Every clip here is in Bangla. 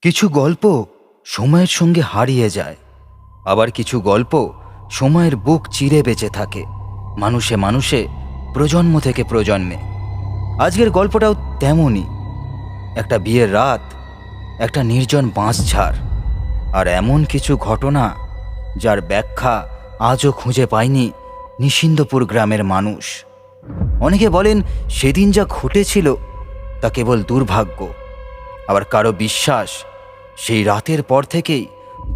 কিছু গল্প সময়ের সঙ্গে হারিয়ে যায়, আবার কিছু গল্প সময়ের বুক চিরে বেঁচে থাকে মানুষে মানুষে, প্রজন্ম থেকে প্রজন্মে। আজকের গল্পটাও তেমনই। একটা বিয়ের রাত, একটা নির্জন বাঁশঝাড়, আর এমন কিছু ঘটনা যার ব্যাখ্যা আজও খুঁজে পায়নি নিশিন্দপুর গ্রামের মানুষ। অনেকে বলেন সেদিন যা ঘটেছিল তা কেবল দুর্ভাগ্য, আবার কারো বিশ্বাস সেই রাতের পর থেকেই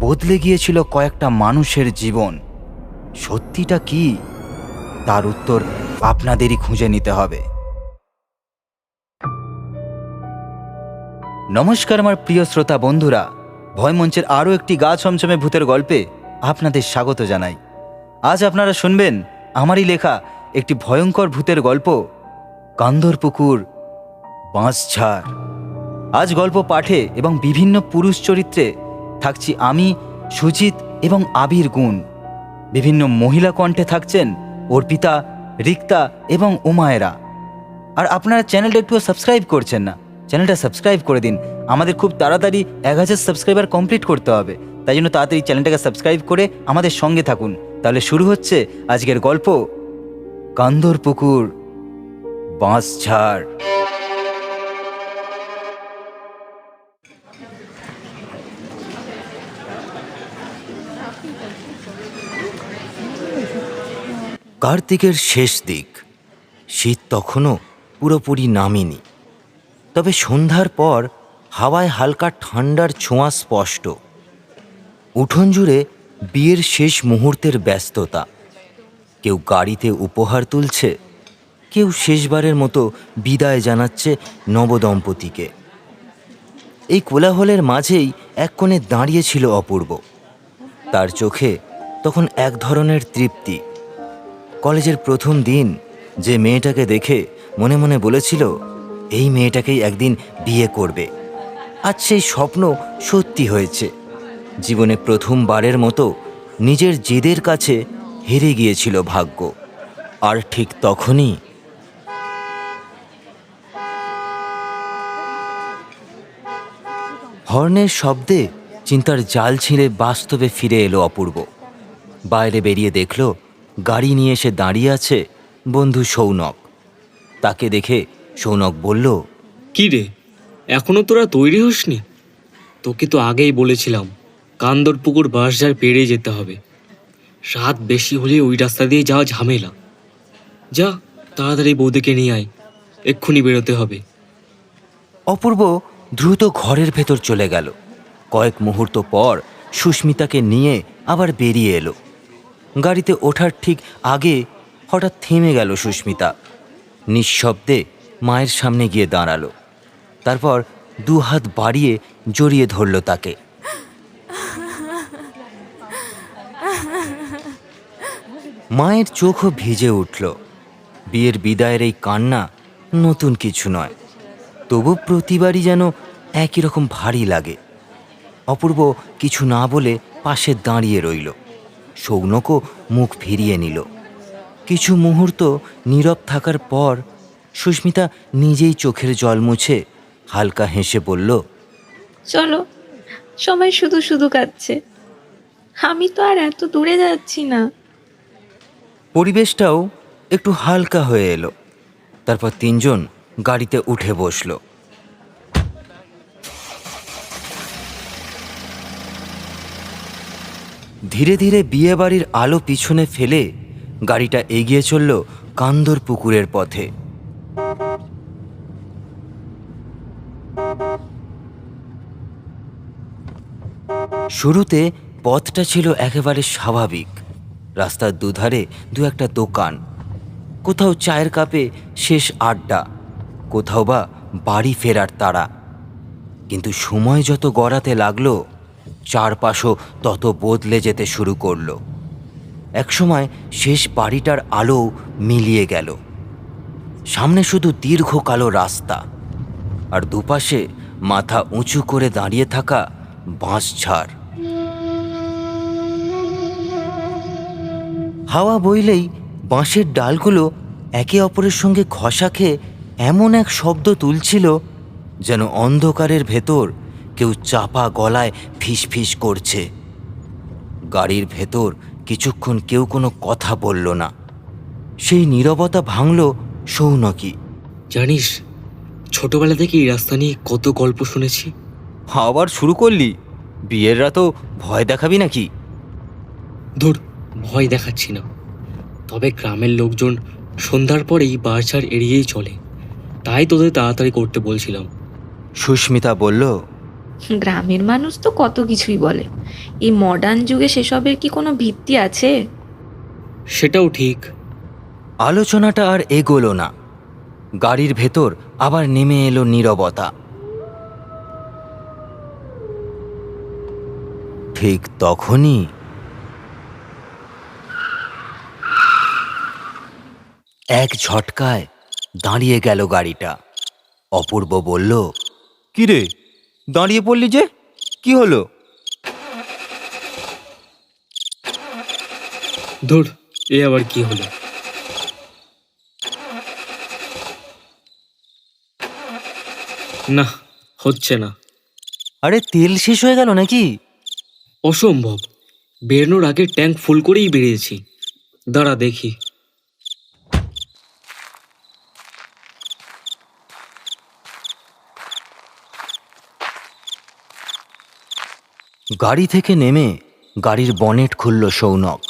বদলে গিয়েছিল কয়েকটা মানুষের জীবন। সত্যিটা কি, তার উত্তর আপনাদেরই খুঁজে নিতে হবে। নমস্কার আমার প্রিয় শ্রোতা বন্ধুরা, ভয়মঞ্চের আরও একটি গা ছমছমে ভূতের গল্পে আপনাদের স্বাগত জানাই। আজ আপনারা শুনবেন আমারই লেখা একটি ভয়ঙ্কর ভূতের গল্প, কান্দরপুকুর বাঁশঝাড়। আজ গল্প পাঠে এবং বিভিন্ন পুরুষ চরিত্রে থাকছি আমি, সুজিত এবং আবির গুণ। বিভিন্ন মহিলা কণ্ঠে থাকছেন অর্পিতা, রিক্তা এবং উমায়েরা। আর আপনারা চ্যানেলটা একটু সাবস্ক্রাইব করছেন না, চ্যানেলটা সাবস্ক্রাইব করে দিন। আমাদের খুব তাড়াতাড়ি 1000 সাবস্ক্রাইবার কমপ্লিট করতে হবে, তাই জন্য তাড়াতাড়ি চ্যানেলটাকে সাবস্ক্রাইব করে আমাদের সঙ্গে থাকুন। তাহলে শুরু হচ্ছে আজকের গল্প, কান্দরপুকুর বাঁশঝাড়। কার্তিকের শেষ দিক। শীত তখনও পুরোপুরি নামেনি, তবে সন্ধ্যার পর হাওয়ায় হালকা ঠান্ডার ছোঁয়া স্পষ্ট। উঠোন জুড়ে বিয়ের শেষ মুহূর্তের ব্যস্ততা। কেউ গাড়িতে উপহার তুলছে, কেউ শেষবারের মতো বিদায় জানাচ্ছে নবদম্পতিকে। এই কোলাহলের মাঝেই এক কোণে দাঁড়িয়েছিল অপূর্ব। তার চোখে তখন এক ধরনের তৃপ্তি। কলেজের প্রথম দিন যে মেয়েটাকে দেখে মনে মনে বলেছিল এই মেয়েটাকেই একদিন বিয়ে করবে, আজ সেই স্বপ্ন সত্যি হয়েছে। জীবনে প্রথমবারের মতো নিজের জেদের কাছে হেরে গিয়েছিল ভাগ্য। আর ঠিক তখনই হর্নের শব্দে চিন্তার জাল ছিঁড়ে বাস্তবে ফিরে এলো অপূর্ব। বাইরে বেরিয়ে দেখল গাড়ি নিয়ে এসে দাঁড়িয়ে আছে বন্ধু সৌনক। তাকে দেখে সৌনক বলল, কি রে, এখনো তোরা তৈরি হসনি? তোকে তো আগেই বলেছিলাম কান্দরপুকুর বাঁশঝাড় পেরিয়ে যেতে হবে। রাত বেশি হলে ওই রাস্তা দিয়ে যাওয়া ঝামেলা। যা, তাড়াতাড়ি বৌদিকে নিয়ে আয়, এক্ষুনি বেরোতে হবে। অপূর্ব দ্রুত ঘরের ভেতর চলে গেল। কয়েক মুহূর্ত পর সুস্মিতাকে নিয়ে আবার বেরিয়ে এলো। গাড়িতে ওঠার ঠিক আগে হঠাৎ থেমে গেল সুস্মিতা। নিঃশব্দে মায়ের সামনে গিয়ে দাঁড়ালো। তারপর দুহাত বাড়িয়ে জড়িয়ে ধরল তাকে। মায়ের চোখও ভিজে উঠল। বিয়ের বিদায়ের এই কান্না নতুন কিছু নয়, তবু প্রতিবারই যেন একই রকম ভারী লাগে। অপূর্ব কিছু না বলে পাশে দাঁড়িয়ে রইল। সৌনকও মুখ ফিরিয়ে নিল। কিছু মুহূর্ত নীরব থাকার পর সুস্মিতা নিজেই চোখের জল মুছে হালকা হেসে বলল, চলো, সবাই শুধু শুধু কাঁদছে, আমি তো আর এত দূরে যাচ্ছি না। পরিবেশটাও একটু হালকা হয়ে এলো। তারপর তিনজন গাড়িতে উঠে বসল। ধীরে ধীরে বিয়েবাড়ির আলো পিছনে ফেলে গাড়িটা এগিয়ে চলল কান্দরপুকুরের পথে। শুরুতে পথটা ছিল একেবারে স্বাভাবিক। রাস্তার দুধারে দু একটা দোকান, কোথাও চায়ের কাপে শেষ আড্ডা, কোথাও বা বাড়ি ফেরার তাড়া। কিন্তু সময় যত গড়াতে লাগলো, চারপাশও তত বদলে যেতে শুরু করলো। একসময় শেষ বাড়িটার আলো মিলিয়ে গেল। সামনে শুধু দীর্ঘ কালো রাস্তা, আর দুপাশে মাথা উঁচু করে দাঁড়িয়ে থাকা বাঁশঝাড়। হাওয়া বইলেই বাঁশের ডালগুলো একে অপরের সঙ্গে ঘষা খেয়ে এমন এক শব্দ তুলছিল যেন অন্ধকারের ভেতর কেউ চাপা গলায় ফিস ফিস করছে। গাড়ির ভেতর কিছুক্ষণ কেউ কোনো কথা বলল না। সেই নীরবতা ভাঙল সৌনকী। জানিস, ছোটবেলা থেকে এই রাস্তা নিয়ে কত গল্প শুনেছি। আবার শুরু করলি? বিয়ের রাতও ভয় দেখাবি নাকি? ধুর, ভয় দেখাচ্ছি না। তবে গ্রামের লোকজন সন্ধ্যার পরেই বাজার এড়িয়েই চলে, তাই তোদের তাড়াতাড়ি করতে বলছিলাম। সুস্মিতা বলল। গ্রামের মানুষ তো কত কিছুই বলে, এই মডার্ন যুগে সেসবের কি কোনো ভিত্তি আছে? সেটাও ঠিক। আলোচনাটা আর এগোলো না। গাড়ির ভেতর আবার নেমে এলো নীরবতা। ঠিক তখনই এক ঝটকায় দাঁড়িয়ে গেল গাড়িটা। অপূর্ব বলল, কি রে, দাঁড়িয়ে পড়লি যে, কি হলো? ধুর, এ আবার কি হলো? না, হচ্ছে না। আরে তেল শেষ হয়ে গেল নাকি? অসম্ভব, বেরোনোর আগে ট্যাঙ্ক ফুল করেই বেরিয়েছি। দাঁড়া দেখি। গাড়ি থেকে নেমে গাড়ির বনেট খুলল সৌনক।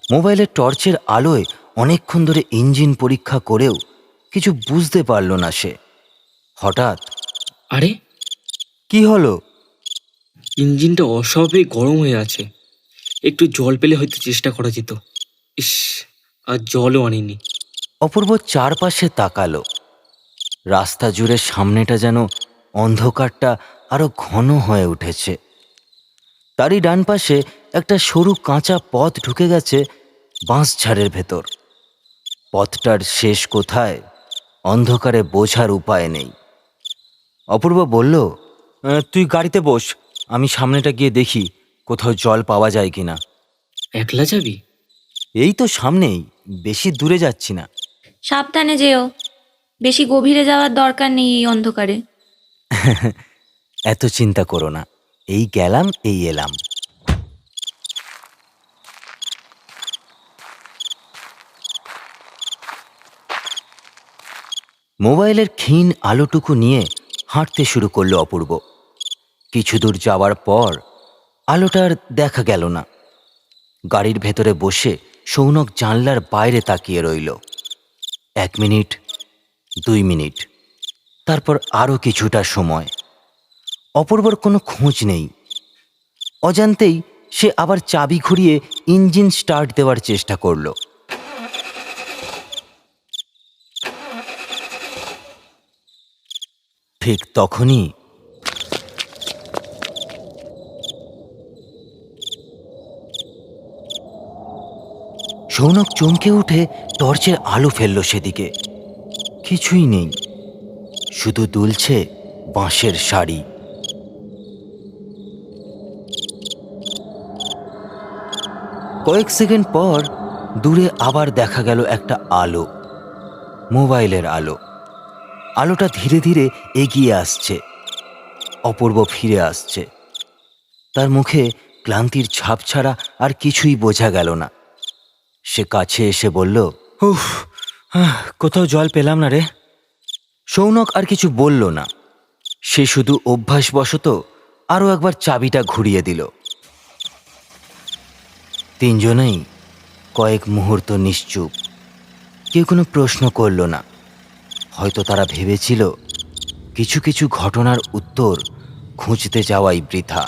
মোবাইলের টর্চের আলোয় অনেকক্ষণ ধরে ইঞ্জিন পরীক্ষা করেও কিছু বুঝতে পারল না সে। হঠাৎ, আরে, কি হলো? ইঞ্জিনটা অস্বাভাবিক গরম হয়ে আছে। একটু জল পেলে হয়তো চেষ্টা করা যেত। ইস, আর জলও আনিনি। অপূর্ব চারপাশে তাকালো। রাস্তা জুড়ে সামনেটা যেন অন্ধকারটা আরো ঘন হয়ে উঠেছে। তারই ডান পাশে একটা সরু কাঁচা পথ ঢুকে গেছে বাঁশঝাড়ের ভেতর। পথটার শেষ কোথায় অন্ধকারে বোঝার উপায় নেই। অপূর্ব বলল, তুই গাড়িতে বস, আমি সামনেটা গিয়ে দেখি কোথাও জল পাওয়া যায় কিনা। একলা যাবি? এই তো সামনেই, বেশি দূরে যাচ্ছি না। সাবধানে যেও, বেশি গভীরে যাওয়ার দরকার নেই এই অন্ধকারে। এত চিন্তা করো না, এই গেলাম এই এলাম। মোবাইলের ক্ষীণ আলোটুকু নিয়ে হাঁটতে শুরু করলো অপূর্ব। কিছু দূর যাওয়ার পর আলোটা আর দেখা গেল না। গাড়ির ভেতরে বসে সৌনক জানলার বাইরে তাকিয়ে রইল। 1 মিনিট, 2 মিনিট, তারপর আরও কিছুটা সময়। অপূর্বর কোনো খোঁজ নেই। অজান্তেই সে আবার চাবি ঘুরিয়ে ইঞ্জিন স্টার্ট দেওয়ার চেষ্টা করল। ঠিক তখনই সৌনক চমকে উঠে টর্চের আলো ফেলল সেদিকে। কিছুই নেই, শুধু দুলছে বাঁশের শাড়ি। কয়েক সেকেন্ড পর দূরে আবার দেখা গেল একটা আলো, মোবাইলের আলো। আলোটা ধীরে ধীরে এগিয়ে আসছে। অপূর্ব ফিরে আসছে। তার মুখে ক্লান্তির ছাপ ছাড়া আর কিছুই বোঝা গেল না। সে কাছে এসে বলল, উফ, কোথাও জল পেলাম না রে। সৌনক আর কিছু বলল না। সে শুধু অভ্যাসবশত আরও একবার চাবিটা ঘুরিয়ে দিল। তিনজনেই কয়েক মুহূর্ত নিশ্চুপ। কেউ কোনো প্রশ্ন করল না। হয়তো তারা ভেবেছিল কিছু কিছু ঘটনার উত্তর খুঁজতে যাওয়াই বৃথা।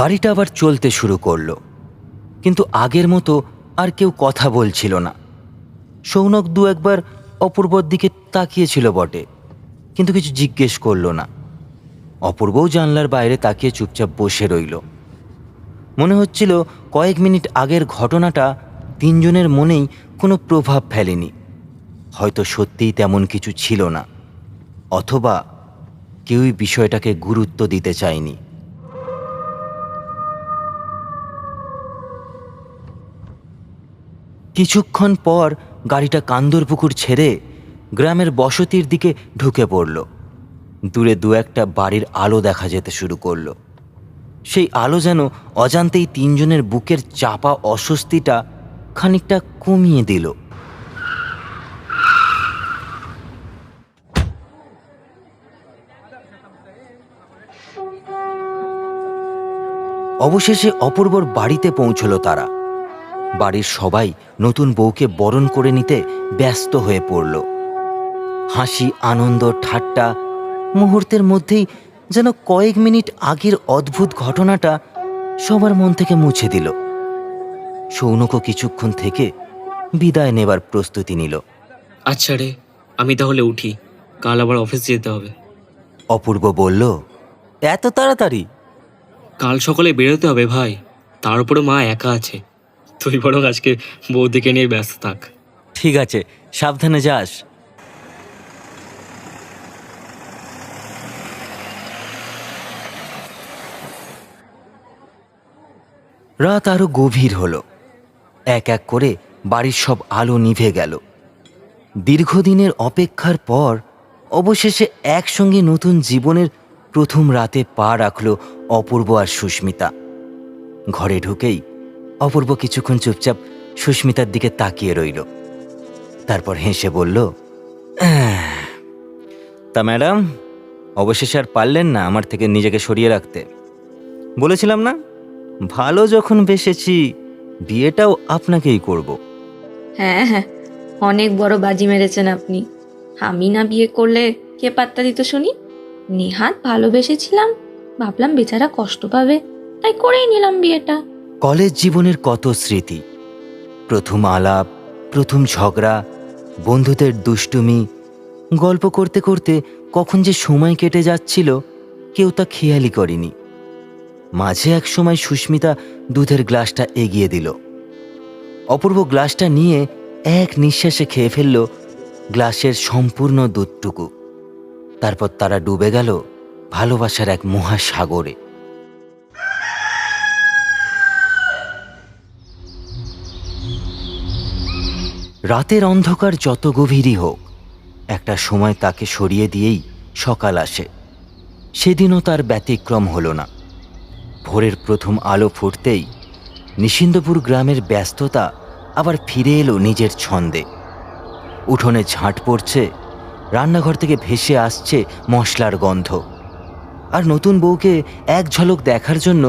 গাড়িটা আবার চলতে শুরু করলো, কিন্তু আগের মতো আর কেউ কথা বলছিল না। সৌনক দু একবার অপূর্বর দিকে তাকিয়েছিল বটে, কিন্তু কিছু জিজ্ঞেস করলো না। অপূর্বও জানলার বাইরে তাকিয়ে চুপচাপ বসে রইল। মনে হচ্ছিল কয়েক মিনিট আগের ঘটনাটা তিনজনের মনেই কোনো প্রভাব ফেলেনি। হয়তো সত্যিই তেমন কিছু ছিল না, অথবা কেউই বিষয়টাকে গুরুত্ব দিতে চায়নি। কিছুক্ষণ পর গাড়িটা কান্দরপুকুর ছেড়ে গ্রামের বসতির দিকে ঢুকে পড়ল। দূরে দু একটা বাড়ির আলো দেখা যেতে শুরু করলো। সেই আলো যেন অজান্তেই তিনজনের বুকের চাপা অস্বস্তিটা খানিকটা কমিয়ে দিল। অবশেষে অপূর্বর বাড়িতে পৌঁছল তারা। বাড়ির সবাই নতুন বউকে বরণ করে নিতে ব্যস্ত হয়ে পড়ল। হাসি, আনন্দ, ঠাট্টা মুহূর্তের মধ্যেই যেন কয়েক মিনিট আগের অদ্ভুত ঘটনাটা সবার মন থেকে মুছে দিল। সৌনকও কিছুক্ষণ থেকে বিদায় নেবার প্রস্তুতি নিল। আচ্ছা রে, আমি তাহলে উঠি, কাল আবার অফিস যেতে হবে। অপূর্ব বলল, এত তাড়াতাড়ি? কাল সকালে বেরোতে হবে ভাই, তার উপরে মা একা আছে। তুই বরং আজকে বৌদিকে নিয়ে ব্যস্ত থাক। ঠিক আছে, সাবধানে যাস। রাত আরো গভীর হলো। এক এক করে বাড়ির সব আলো নিভে গেল। দীর্ঘদিনের অপেক্ষার পর অবশেষে একসঙ্গে নতুন জীবনের প্রথম রাতে পা রাখল অপূর্ব আর সুস্মিতা। ঘরে ঢুকেই অপূর্ব কিছুক্ষণ চুপচাপ সুস্মিতার দিকে তাকিয়ে রইল। তারপর হেসে বলল, তা ম্যাডাম, অবশেষে আর পারলেন না আমার থেকে নিজেকে সরিয়ে রাখতে? বলেছিলাম না, ভালো যখন বেসেছি বিয়েটাও আপনাকেই করব। হ্যাঁ হ্যাঁ, অনেক বড় বাজি মেরেছেন আপনি। আমি না বিয়ে করলে কে পাত্তা দিত শুনি? নেহাত ভালোবেসেছিলাম, ভাবলাম বেচারা কষ্ট পাবে, তাই করেই নিলাম বিয়েটা। কলেজ জীবনের কত স্মৃতি, প্রথম আলাপ, প্রথম ঝগড়া, বন্ধুদের দুষ্টুমি, গল্প করতে করতে কখন যে সময় কেটে যাচ্ছিল কেউ তা খেয়ালই করেনি। মাঝে এক সময় সুস্মিতা দুধের গ্লাসটা এগিয়ে দিল। অপূর্ব গ্লাসটা নিয়ে এক নিঃশ্বাসে খেয়ে ফেলল গ্লাসের সম্পূর্ণ দুধটুকু। তারপর তারা ডুবে গেল ভালোবাসার এক মহাসাগরে। রাতের অন্ধকার যত গভীরই হোক, একটা সময় তাকে সরিয়ে দিয়েই সকাল আসে। সেদিনও তার ব্যতিক্রম হলো না। ভোরের প্রথম আলো ফুটতেই নিশিন্দপুর গ্রামের ব্যস্ততা আবার ফিরে এলো নিজের ছন্দে। উঠোনে ঝাঁট পড়ছে, রান্নাঘর থেকে ভেসে আসছে মশলার গন্ধ। আর নতুন বউকে এক ঝলক দেখার জন্য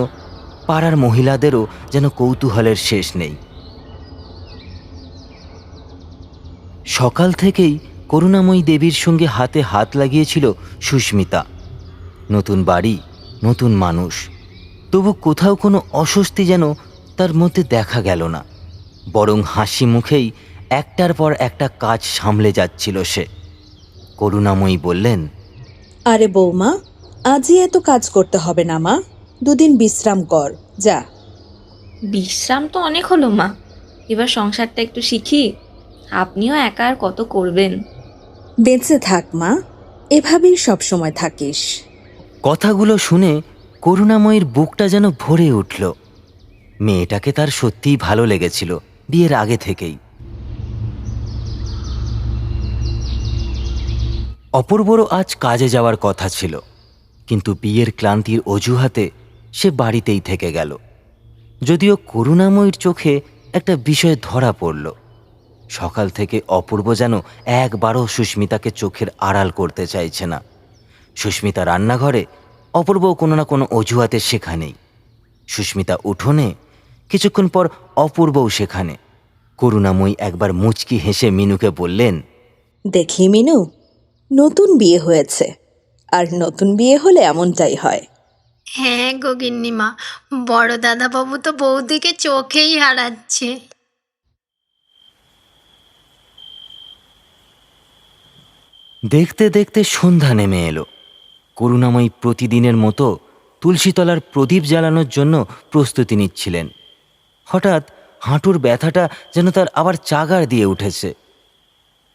পাড়ার মহিলাদেরও যেন কৌতূহলের শেষ নেই। সকাল থেকেই করুণাময়ী দেবীর সঙ্গে হাতে হাত লাগিয়েছিল সুস্মিতা। নতুন বাড়ি, নতুন মানুষ, তবু কোথাও কোনো অস্বস্তি যেন তার মধ্যে দেখা গেল না। বরং হাসি মুখেই একটার পর একটা কাজ সামলে যাচ্ছিল সে। করুণাময়ী বললেন, আরে বৌমা, আজই এত কাজ করতে হবে না মা, দুদিন বিশ্রাম কর, যা। বিশ্রাম তো অনেক হলো মা, এবার সংসারটা একটু শিখি। আপনিও একা আর কত করবেন? বেঁচে থাক মা, এভাবেই সব সময় থাকিস। কথাগুলো শুনে করুণাময়ীর বুকটা যেন ভরে উঠল। মেয়েটাকে তার সত্যিই ভালো লেগেছিল বিয়ের আগে থেকেই। অপূর্বরও আজ কাজে যাওয়ার কথা ছিল, কিন্তু বিয়ের ক্লান্তির অজুহাতে সে বাড়িতেই থেকে গেল। যদিও করুণাময়ীর চোখে একটা বিষয় ধরা পড়ল। সকাল থেকে অপূর্ব যেন একবারও সুস্মিতাকে চোখের আড়াল করতে চাইছে না। সুস্মিতা রান্নাঘরে, অপূর্ব কোনো না কোনো অজুহাতে সেখানেই। সুস্মিতা উঠোনে, কিছুক্ষণ পর অপূর্বও সেখানে। করুণাময়ী একবার মুচকি হেসে মিনুকে বললেন, দেখি মিনু, নতুন বিয়ে হয়েছে, আর নতুন বিয়ে হলে এমনটাই হয়। হ্যাঁ গো গিন্নিমা, বড় দাদাবাবু তো বৌদিকে চোখেই হারাচ্ছে। দেখতে দেখতে সন্ধ্যা নেমে এলো। করুণাময়ী প্রতিদিনের মতো তুলসীতলার প্রদীপ জ্বালানোর জন্য প্রস্তুতি নিচ্ছিলেন। হঠাৎ হাঁটুর ব্যথাটা যেন তার আবার চাগার দিয়ে উঠেছে।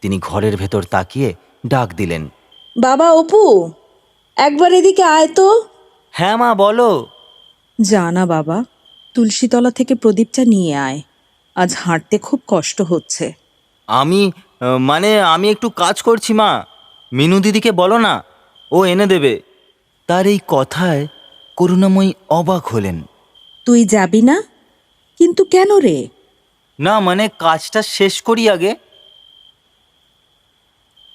তিনি ঘরের ভেতর তাকিয়ে ডাক দিলেন, বাবা অপু, একবার এদিকে আয় তো। হ্যাঁ মা, বলো। যা না বাবা, তুলসীতলা থেকে প্রদীপটা নিয়ে আয়, আজ হাঁটতে খুব কষ্ট হচ্ছে। আমি একটু কাজ করছি মা। মিনু দিদিকে বলো না, ও এনে দেবে। তার এই কথায় করুণাময়ী অবাক হলেন। তুই যাবি না? কিন্তু কেন রে? না মানে কাজটা শেষ করি আগে।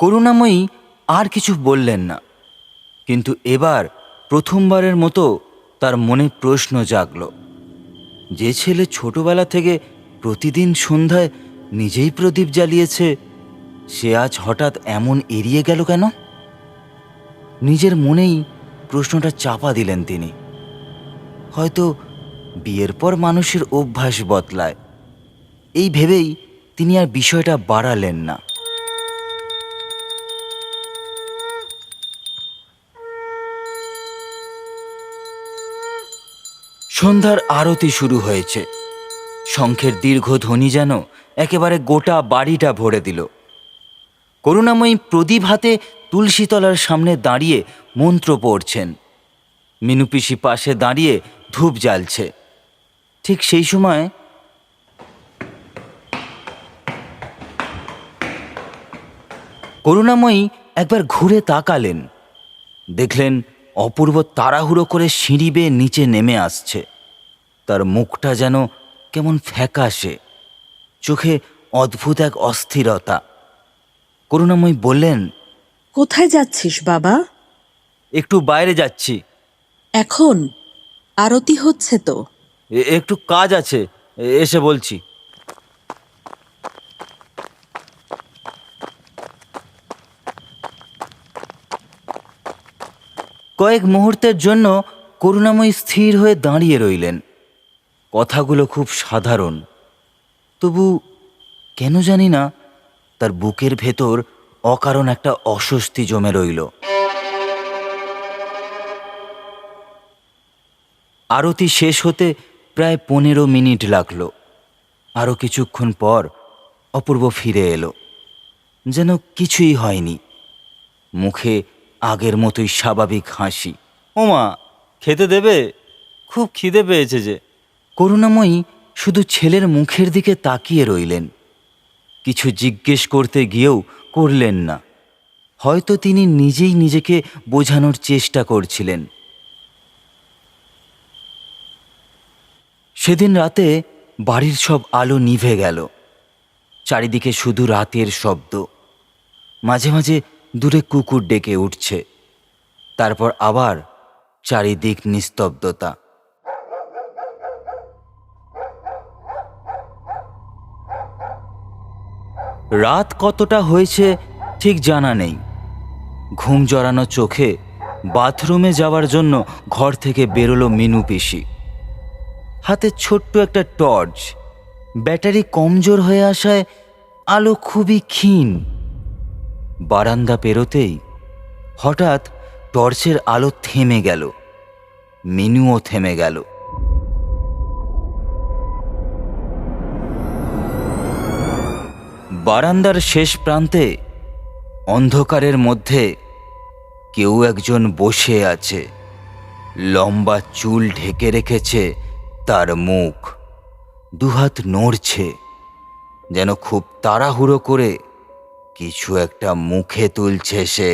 করুণাময়ী আর কিছু বললেন না, কিন্তু এবার প্রথমবারের মতো তার মনে প্রশ্ন জাগল। যে ছেলে ছোটবেলা থেকে প্রতিদিন সন্ধ্যায় নিজেই প্রদীপ জ্বালিয়েছে, সে আজ হঠাৎ এমন এড়িয়ে গেল কেন? নিজের মনেই প্রশ্নটা চাপা দিলেন তিনি। হয়তো বিয়ের পর মানুষের অভ্যাস বদলায়, এই ভেবেই তিনি আর বিষয়টা বাড়ালেন না। সন্ধ্যার আরতি শুরু হয়েছে। শঙ্খের দীর্ঘ ধ্বনি যেন একেবারে গোটা বাড়িটা ভরে দিল। করুণাময়ী প্রদীপ হাতে তুলসীতলার সামনে দাঁড়িয়ে মন্ত্র পড়ছেন। মিনু পিসি পাশে দাঁড়িয়ে ধূপ জ্বালছে। ঠিক সেই সময় করুণাময়ী একবার ঘুরে তাকালেন। দেখলেন অপূর্ব তাড়াহুড়ো করে সিঁড়ি বেয়ে নিচে নেমে আসছে। তার মুখটা যেন কেমন ফ্যাকাশে, চোখে অদ্ভুত এক অস্থিরতা। করুণাময়ী বললেন, কোথায় যাচ্ছিস বাবা? একটু বাইরে যাচ্ছি। এখন আরতি হচ্ছে তো। একটু কাজ আছে, এসে বলছি। কয়েক মুহূর্তের জন্য করুণাময়ী স্থির হয়ে দাঁড়িয়ে রইলেন। কথাগুলো খুব সাধারণ, তবু কেন জানি না তার বুকের ভেতর অকারণ একটা অস্বস্তি জমে রইল। আরতি শেষ হতে প্রায় 15 মিনিট লাগলো। আরও কিছুক্ষণ পর অপূর্ব ফিরে এলো, যেন কিছুই হয়নি। মুখে আগের মতোই স্বাভাবিক হাসি। ওমা, খেতে দেবে? খুব খিদে পেয়েছে যে। করুণাময়ী শুধু ছেলের মুখের দিকে তাকিয়ে রইলেন। কিছু জিজ্ঞেস করতে গিয়েও করলেন না। হয়তো তিনি নিজেই নিজেকে বোঝানোর চেষ্টা করছিলেন। সেদিন রাতে বাড়ির সব আলো নিভে গেল। চারিদিকে শুধু রাতের শব্দ। মাঝে মাঝে দূরে কুকুর ডেকে উঠছে। তারপর আবার চারিদিক নিস্তব্ধতা। রাত কতটা হয়েছে ঠিক জানা নেই। ঘুম জড়ানো চোখে বাথরুমে যাওয়ার জন্য ঘর থেকে বেরোলো মিনু পিসি। হাতে ছোট্ট একটা টর্চ। ব্যাটারি কমজোর হয়ে আসায় আলো খুবই ক্ষীণ। বারান্দা পেরোতেই হঠাৎ টর্চের আলো থেমে গেল। মিনুও থেমে গেল। বারান্দার শেষ প্রান্তে অন্ধকারের মধ্যে কেউ একজন বসে আছে। লম্বা চুল ঢেকে রেখেছে তার মুখ। দুহাত নড়ছে, যেন খুব তাড়াহুড়ো করে কিছু একটা মুখে তুলছে সে।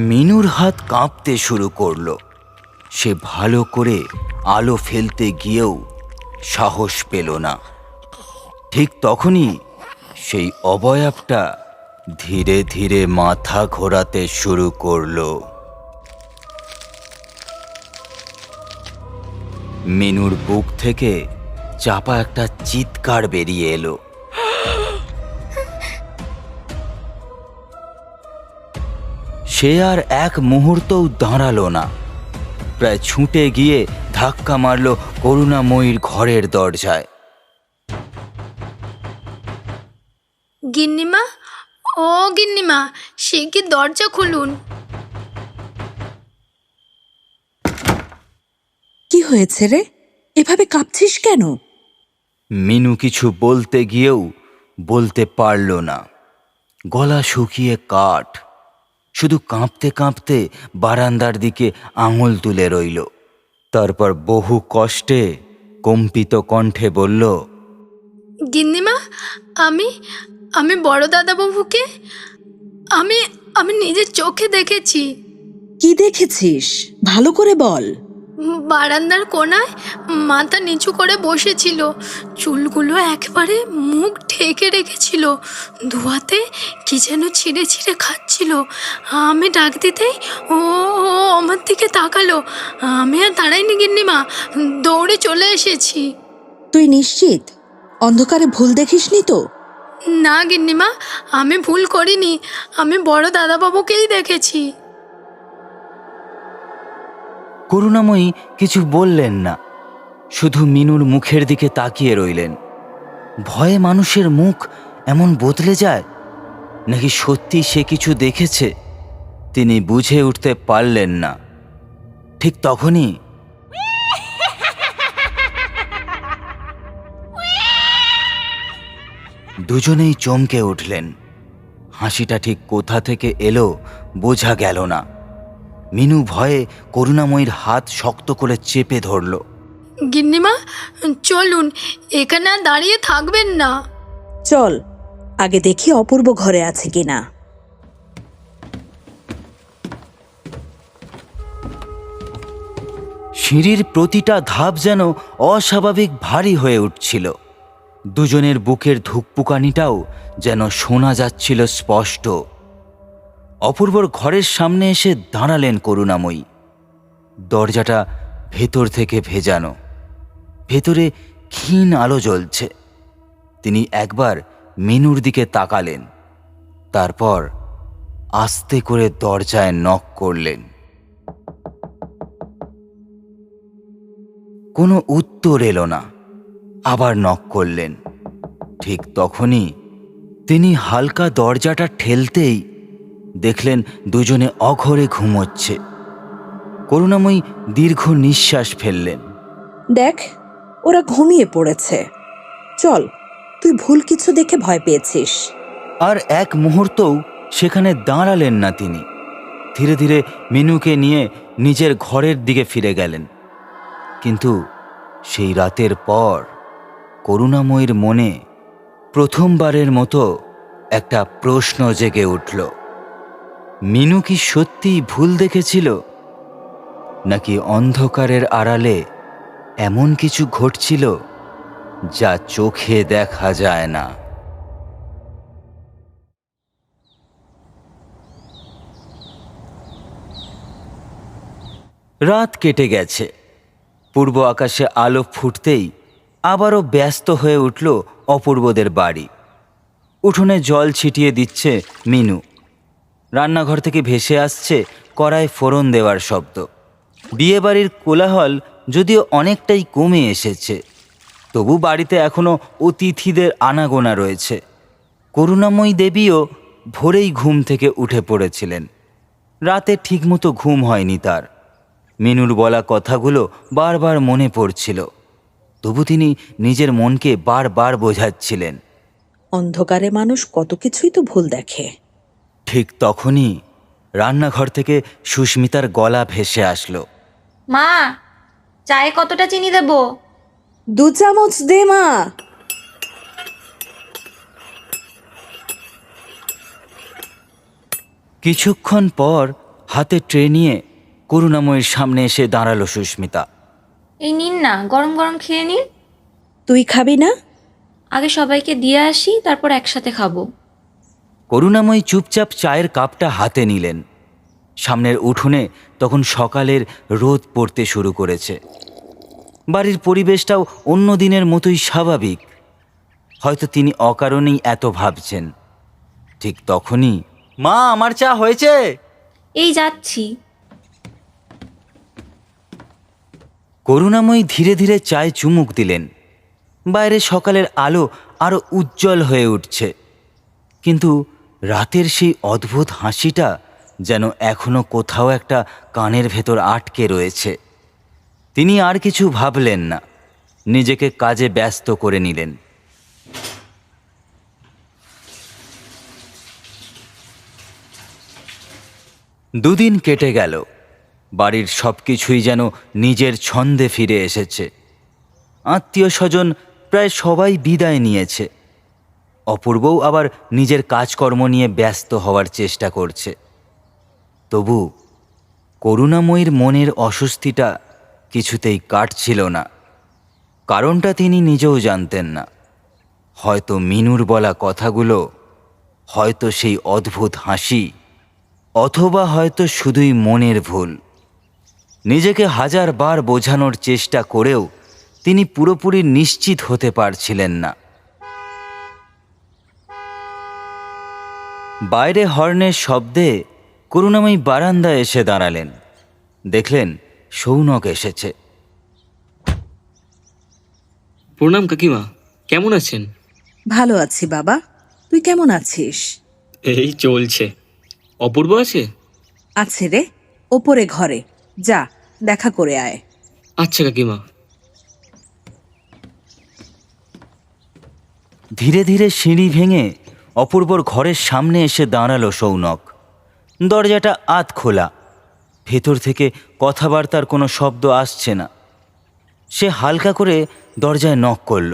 মিনুর হাত কাঁপতে শুরু করলো। সে ভালো করে আলো ফেলতে গিয়েও সাহস পেল না। ঠিক তখনই সেই অবয়বটা ধীরে ধীরে মাথা ঘোরাতে শুরু করলো। মিনুর বুক থেকে চাপা একটা চিৎকার বেরিয়ে এলো। সে আর এক মুহূর্তও দাঁড়ালো না। প্রায় ছুটে গিয়ে ধাক্কা মারল করুণাময়ীর ঘরের দরজায়। গিন্নিমা, ও গিন্নিমা, সে কি দরজা খুলুন। কি হয়েছে রে? এভাবে কাঁপছিস কেন? মিনু কিছু বলতে গিয়েও বলতে পারল না। গলা শুকিয়ে কাঠ। শুধু কাঁপতে কাঁপতে বারান্দার দিকে আঙুল তুলে রইল। তারপর বহু কষ্টে কম্পিত কণ্ঠে বলল, গিন্নিমা, আমি আমি বড় দাদাবাবুকে আমি আমি নিজের চোখে দেখেছি। কি দেখেছিস? ভালো করে বল। বারান্দার কোণায় মাথা নিচু করে বসেছিল, চুলগুলো একেবারে মুখ ঢেকে রেখেছিল, ধোয়াতে কি যেন ছিঁড়ে ছিঁড়ে খাচ্ছিল। আমি ডাক দিতেই ও ও আমার দিকে তাকালো। আমি আর দাঁড়াইনি গিন্নিমা, দৌড়ে চলে এসেছি। তুই নিশ্চিত অন্ধকারে ভুল দেখিসনি তো? না গিন্নিমা, আমি ভুল করিনি, আমি বড় দাদাবাবুকেই দেখেছি। করুণাময়ী কিছু বললেন না, শুধু মিনুর মুখের দিকে তাকিয়ে রইলেন। ভয়ে মানুষের মুখ এমন বদলে যায়, নাকি সত্যি সে কিছু দেখেছে তিনি বুঝে উঠতে পারলেন না। ঠিক তখনই দুজনেই চমকে উঠলেন। হাসিটা ঠিক কোথা থেকে এলো বোঝা গেল না। মিনু ভয়ে করুণাময়ীর হাত শক্ত করে চেপে ধরল। গিন্নিমা, চলুন, এখানে আর দাঁড়িয়ে থাকবেন না। চল আগে দেখি অপূর্ব ঘরে আছে কিনা। সিঁড়ির প্রতিটা ধাপ যেন অস্বাভাবিক ভারী হয়ে উঠছিল। দুজনের বুকের ধুকপুকানিটাও যেন শোনা যাচ্ছিল স্পষ্ট। অপূর্বর ঘরের সামনে এসে দাঁড়ালেন করুণাময়ী। দরজাটা ভেতর থেকে ভেজানো, ভেতরে ক্ষীণ আলো জ্বলছে। তিনি একবার মিনুর দিকে তাকালেন, তারপর আস্তে করে দরজায় নক করলেন। কোনো উত্তর এলো না। আবার নক করলেন। ঠিক তখনই তিনি হালকা দরজাটা ঠেলতেই দেখলেন দুজনে অঘরে ঘুমোচ্ছে। করুণাময়ী দীর্ঘ নিঃশ্বাস ফেললেন। দেখ, ওরা ঘুমিয়ে পড়েছে। চল, তুই ভুল কিছু দেখে ভয় পেয়েছিস। আর এক মুহূর্তও সেখানে দাঁড়ালেন না তিনি। ধীরে ধীরে মিনুকে নিয়ে নিজের ঘরের দিকে ফিরে গেলেন। কিন্তু সেই রাতের পর করুণাময়ীর মনে প্রথমবারের মতো একটা প্রশ্ন জেগে উঠল। মিনু কি সত্যিই ভুল দেখেছিল, নাকি অন্ধকারের আড়ালে এমন কিছু ঘটছিল যা চোখে দেখা যায় না? রাত কেটে গেছে। পূর্ব আকাশে আলো ফুটতেই আবারও ব্যস্ত হয়ে উঠল অপূর্বদের বাড়ি। উঠোনে জল ছিটিয়ে দিচ্ছে মিনু। রান্নাঘর থেকে ভেসে আসছে কড়ায় ফোড়ন দেওয়ার শব্দ। বিয়েবাড়ির কোলাহল যদিও অনেকটাই কমে এসেছে, তবু বাড়িতে এখনও অতিথিদের আনাগোনা রয়েছে। করুণাময়ী দেবীও ভোরেই ঘুম থেকে উঠে পড়েছিলেন। রাতে ঠিকমতো ঘুম হয়নি তার। মিনুর বলা কথাগুলো বারবার মনে পড়ছিল, তবু তিনি নিজের মনকে বারবার বোঝাচ্ছিলেন। অন্ধকারে মানুষ কত কিছুই তো ভুল দেখে। ঠিক তখনই রান্নাঘর থেকে সুস্মিতার গলা ভেসে আসলো। মা, চায়ে কতটা চিনি দেবো? 2 চামচ দে মা। কিছুক্ষণ পর হাতে ট্রে নিয়ে করুণাময়ীর সামনে এসে দাঁড়ালো সুস্মিতা। এই নিন না, গরম গরম খেয়ে নিন। তুই খাবি না? আগে সবাইকে দিয়ে আসি, তারপর একসাথে খাবো। করুণাময়ী চুপচাপ চায়ের কাপটা হাতে নিলেন। সামনের উঠোনে তখন সকালের রোদ পড়তে শুরু করেছে। বাড়ির পরিবেশটাও অন্য দিনের মতোই স্বাভাবিক। হয়তো তিনি অকারণেই এত ভাবছেন। ঠিক তখনই, মা, আমার চা হয়েছে। এই যাচ্ছি। করুণাময়ী ধীরে ধীরে চায়ে চুমুক দিলেন। বাইরে সকালের আলো আরো উজ্জ্বল হয়ে উঠছে, কিন্তু রাতের সেই অদ্ভুত হাসিটা যেন এখনো কোথাও একটা কানের ভেতর আটকে রয়েছে। তিনি আর কিছু ভাবলেন না, নিজেকে কাজে ব্যস্ত করে নিলেন। দুদিন কেটে গেল। বাড়ির সব কিছুই যেন নিজের ছন্দে ফিরে এসেছে। আত্মীয় স্বজন প্রায় সবাই বিদায় নিয়েছে। অপূর্বও আবার নিজের কাজকর্ম নিয়ে ব্যস্ত হওয়ার চেষ্টা করছে। তবু করুণাময়ীর মনের অস্বস্তিটা কিছুতেই কাটছিল না। কারণটা তিনি নিজেও জানতেন না। হয়তো মিনুর বলা কথাগুলো, হয়তো সেই অদ্ভুত হাসি, অথবা হয়তো শুধুই মনের ভুল। নিজেকে হাজারবার বোঝানোর চেষ্টা করেও তিনি পুরোপুরি নিশ্চিত হতে পারছিলেন না। বাইরে হর্নের শব্দে করুণাময়ী বারান্দায় এসে দাঁড়ালেন। দেখলেন সৌনক এসেছে। প্রণাম কাকিমা, কেমন আছেন? ভালো আছি বাবা, তুই কেমন আছিস? এই চলছে। অপূর্ব আছে? আছে রে, ওপরে ঘরে, যা দেখা করে আয়। আচ্ছা কাকিমা। ধীরে ধীরে সিঁড়ি ভেঙে অপূর্বর ঘরের সামনে এসে দাঁড়ালো সৌনক। দরজাটা আধ খোলা, ভেতর থেকে কথাবার্তার কোনো শব্দ আসছে না। সে হালকা করে দরজায় নক করল।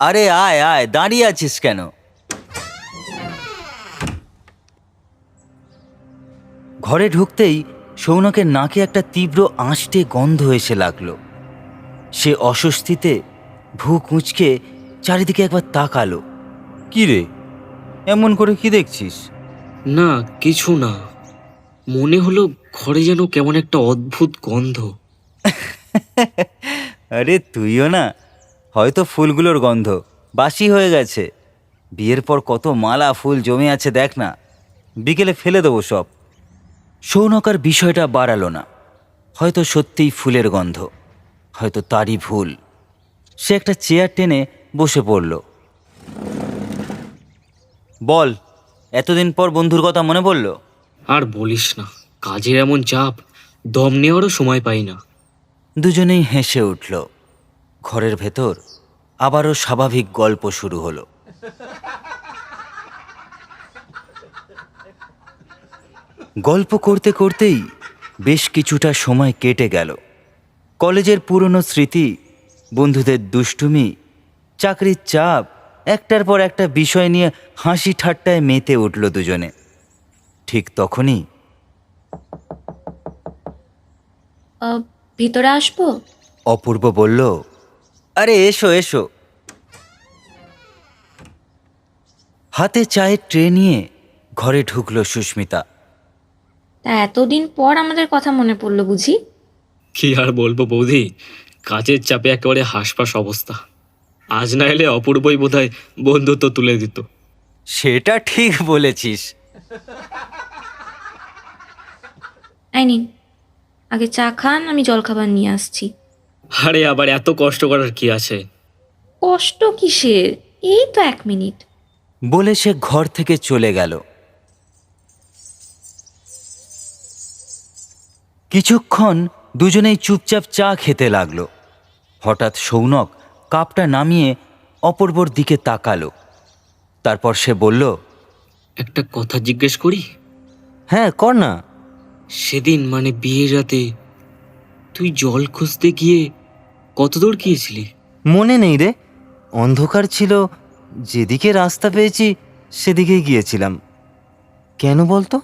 আরে আয় আয়, দাঁড়িয়ে আছিস কেন? ঘরে ঢুকতেই সৌনকের নাকে একটা তীব্র আঁশটে গন্ধ এসে লাগলো। সে অস্বস্তিতে ভ্রু কুঁচকে চারিদিকে একবার তাকালো। কি রে, এমন করে কি দেখছিস? না কিছু না, মনে হলো ঘরে যেন কেমন একটা অদ্ভুত গন্ধ। আরে তুইও না, হয়তো ফুলগুলোর গন্ধ বাসি হয়ে গেছে। বিয়ের পর কত মালা ফুল জমে আছে দেখ না, বিকেলে ফেলে দেবো সব। সৌনক আর বিষয়টা বাড়ালো না। হয়তো সত্যিই ফুলের গন্ধ, হয়তো তারই ভুল। সে একটা চেয়ার টেনে বসে পড়ল। বল, এতদিন পর বন্ধুর কথা মনে পড়ল? আর বলিস না, কাজের এমন চাপ, দম নেওয়ারও সময় পাই না। দুজনেই হেসে উঠল। ঘরের ভেতর আবারও স্বাভাবিক গল্প শুরু হলো। গল্প করতে করতেই বেশ কিছুটা সময় কেটে গেল। কলেজের পুরনো স্মৃতি, বন্ধুদের দুষ্টুমি, চাকরির চাপ, একটার পর একটা বিষয় নিয়ে হাসি ঠাট্টায় মেতে উঠল দুজনে। ঠিক তখনই ভিতরে আসবো? অপূর্ব বলল, আরে এসো এসো। হাতে চায়ের ট্রে নিয়ে ঘরে ঢুকলো সুস্মিতা। তা এতদিন পর আমাদের কথা মনে পড়লো বুঝি? কি আর বলবো বৌদি, কাজের চাপে একেবারে হাসপাস অবস্থা। আজ না এলে অপূর্বই বোধহয় বন্ধুত্ব তুলে দিত। সেটা ঠিক বলেছিস। এই নিন, আগে চা খান, আমি জলখাবার নিয়ে আসছি। আরে আবার এত কষ্ট করার কি আছে? কষ্ট কিসের, এই তো 1 মিনিট। বলে সে ঘর থেকে চলে গেল। কিছুক্ষণ দুজনেই চুপচাপ চা খেতে লাগলো। হঠাৎ সৌনক কাপটা নামিয়ে অপূর্বর দিকে তাকালো। তারপর সে বলল, একটা কথা জিজ্ঞেস করি? হ্যাঁ কর না। সেদিন মানে বিয়ের রাতে তুই জল খুঁজতে গিয়ে কত দূর গিয়েছিলি? মনে নেই রে, অন্ধকার ছিল, যেদিকে রাস্তা পেয়েছি সেদিকেই গিয়েছিলাম। কেন বলতো?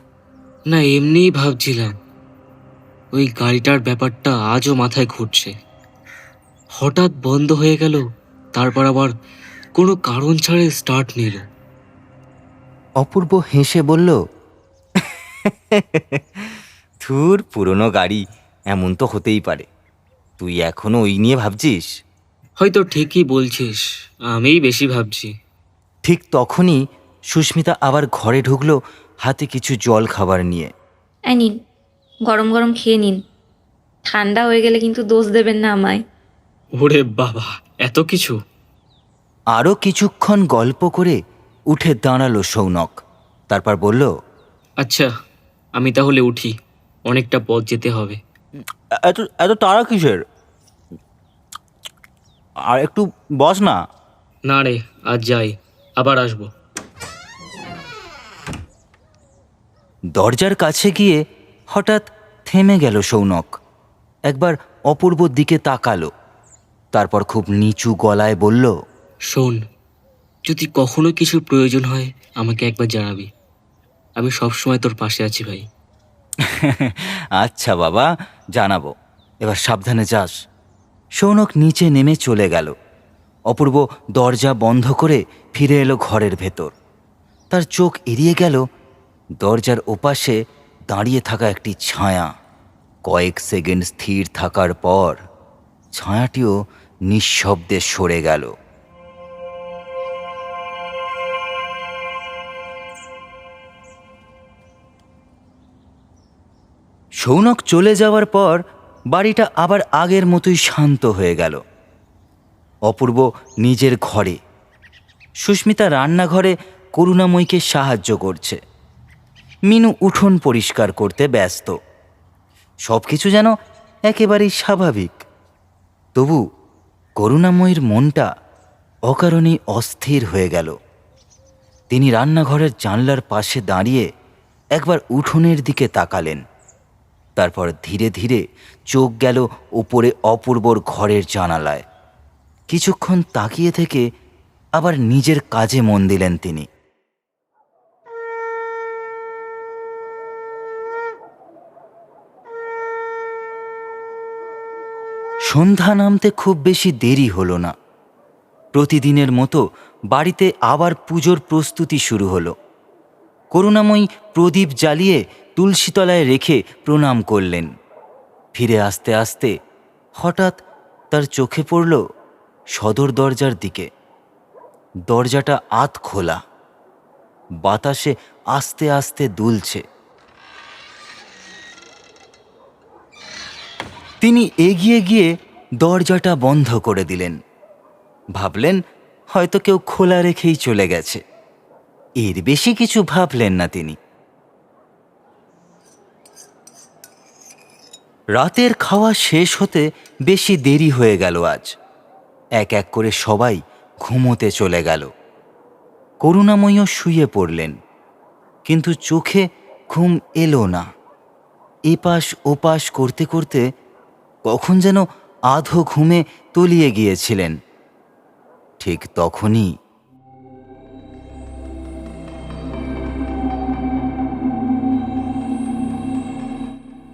না এমনিই ভাবছিলাম, ওই গাড়িটার ব্যাপারটা আজও মাথায় ঘুরছে। হঠাৎ বন্ধ হয়ে গেল, তারপর আবার কোনো কারণ ছাড়াই স্টার্ট নিল। অপূর্ব হেসে বলল, ধুর, পুরনো গাড়ি, এমন তো হতেই পারে। তুই এখনো ওই নিয়ে ভাবছিস? হয়তো ঠিকই বলছিস, আমিই বেশি ভাবছি। ঠিক তখনই সুস্মিতা আবার ঘরে ঢুকলো, হাতে কিছু জল খাবার নিয়ে। এই নিন, গরম গরম খেয়ে নিন। ঠান্ডা হয়ে গেলে কিন্তু দোষ দেবেন না আমায়। ওরে বাবা, এত কিছু! আরও কিছুক্ষণ গল্প করে উঠে দাঁড়ালো সৌনক। তারপর বলল, আচ্ছা আমি তাহলে উঠি, অনেকটা পথ যেতে হবে। এত এত তাড়া কিসের? আর একটু বস না। না রে, আজ যাই, আবার আসবো। দরজার কাছে গিয়ে হঠাৎ থেমে গেল সৌনক। একবার অপূর্বর দিকে তাকালো, তারপর খুব নিচু গলায় বলল, শোন, যদি কখনো কিছু প্রয়োজন হয় আমাকে একবার জানাবি। আমি সবসময় তোর পাশে আছি ভাই। আচ্ছা বাবা, জানাবো। এবার সাবধানে যাস। সৌনক নিচে নেমে চলে গেল। অপূর্ব দরজা বন্ধ করে ফিরে এলো ঘরের ভেতর। তার চোখ এড়িয়ে গেল দরজার ওপাশে দাঁড়িয়ে থাকা একটি ছায়া। কয়েক সেকেন্ড স্থির থাকার পর ছায়াটিও নিঃশব্দে সরে গেল। সৌনক চলে যাওয়ার পর বাড়িটা আবার আগের মতোই শান্ত হয়ে গেল। অপূর্ব নিজের ঘরে, সুস্মিতা রান্নাঘরে করুণাময়ীকে সাহায্য করছে, মিনু উঠোন পরিষ্কার করতে ব্যস্ত। সব কিছু যেন একেবারেই স্বাভাবিক। তবু করুণাময়ীর মনটা অকারণেই অস্থির হয়ে গেল। তিনি রান্নাঘরের জানলার পাশে দাঁড়িয়ে একবার উঠোনের দিকে তাকালেন। তারপর ধীরে ধীরে চোখ গেল উপরে অপূর্বর ঘরের জানালায়। কিছুক্ষণ তাকিয়ে থেকে আবার নিজের কাজে মন দিলেন তিনি। সন্ধ্যা নামতে খুব বেশি দেরি হলো না। প্রতিদিনের মতো বাড়িতে আবার পুজোর প্রস্তুতি শুরু হলো। করুণাময়ী প্রদীপ জ্বালিয়ে তুলসীতলায় রেখে প্রণাম করলেন। ফিরে আসতে আসতে হঠাৎ তার চোখে পড়ল সদর দরজার দিকে। দরজাটা আধ খোলা, বাতাসে আস্তে আস্তে দুলছে। তিনি এগিয়ে গিয়ে দরজাটা বন্ধ করে দিলেন। ভাবলেন হয়তো কেউ খোলা রেখেই চলে গেছে। এর বেশি কিছু ভাবলেন না তিনি। রাতের খাওয়া শেষ হতে বেশি দেরি হয়ে গেল আজ। এক এক করে সবাই ঘুমোতে চলে গেল। করুণাময়ীও শুয়ে পড়লেন, কিন্তু চোখে ঘুম এলো না। এপাশ ওপাশ করতে করতে কখন যেন আধো ঘুমে তলিয়ে গিয়েছিলেন। ঠিক তখনই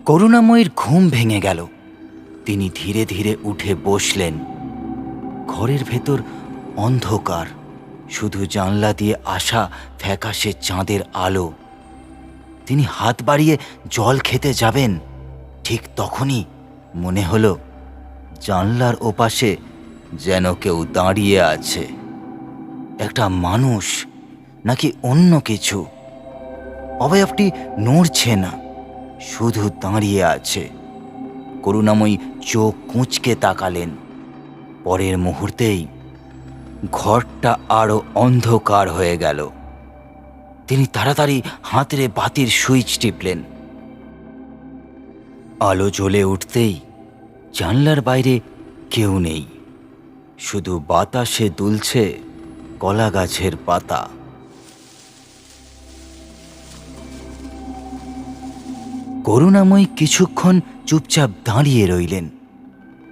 করুণাময়ীর ঘুম ভেঙে গেল। তিনি ধীরে ধীরে উঠে বসলেন। ঘরের ভেতর অন্ধকার, শুধু জানলা দিয়ে আসা ফ্যাকাশে চাঁদের আলো। তিনি হাত বাড়িয়ে জল খেতে যাবেন, ঠিক তখনই মনে হলো জানলার ওপাশে যেন কেউ দাঁড়িয়ে আছে। একটা মানুষ নাকি অন্য কিছু। অবয়বটি নড়ছে না, শুধু দাঁড়িয়ে আছে। করুণাময়ী চোখ কুঁচকে তাকালেন। পরের মুহূর্তেই ঘরটা আরো অন্ধকার হয়ে গেল। তিনি তাড়াতাড়ি হাতড়ে বাতির সুইচ টিপলেন। আলো জ্বলে উঠতেই জানলার বাইরে কেউ নেই, শুধু বাতাসে দুলছে কলা গাছের পাতা। করুণাময়ী কিছুক্ষণ চুপচাপ দাঁড়িয়ে রইলেন।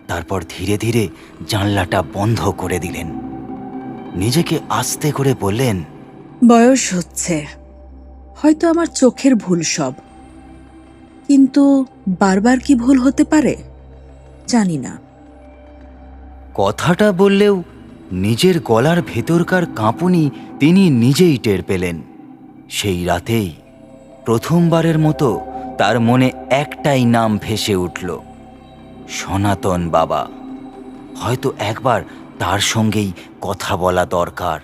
তারপর ধীরে ধীরে জানলাটা বন্ধ করে দিলেন। নিজেকে আস্তে করে বললেন, বয়স হচ্ছে, হয়তো আমার চোখের ভুল সব, কিন্তু বারবার কি ভুল হতে পারে জানি না। কথাটা বললেও নিজের গলার ভেতরকার কাঁপুনি তিনি নিজেই টের পেলেন। সেই রাতেই প্রথমবারের মতো তার মনে একটাই নাম ভেসে উঠল, সনাতন বাবা। হয়তো একবার তার সঙ্গেই কথা বলা দরকার।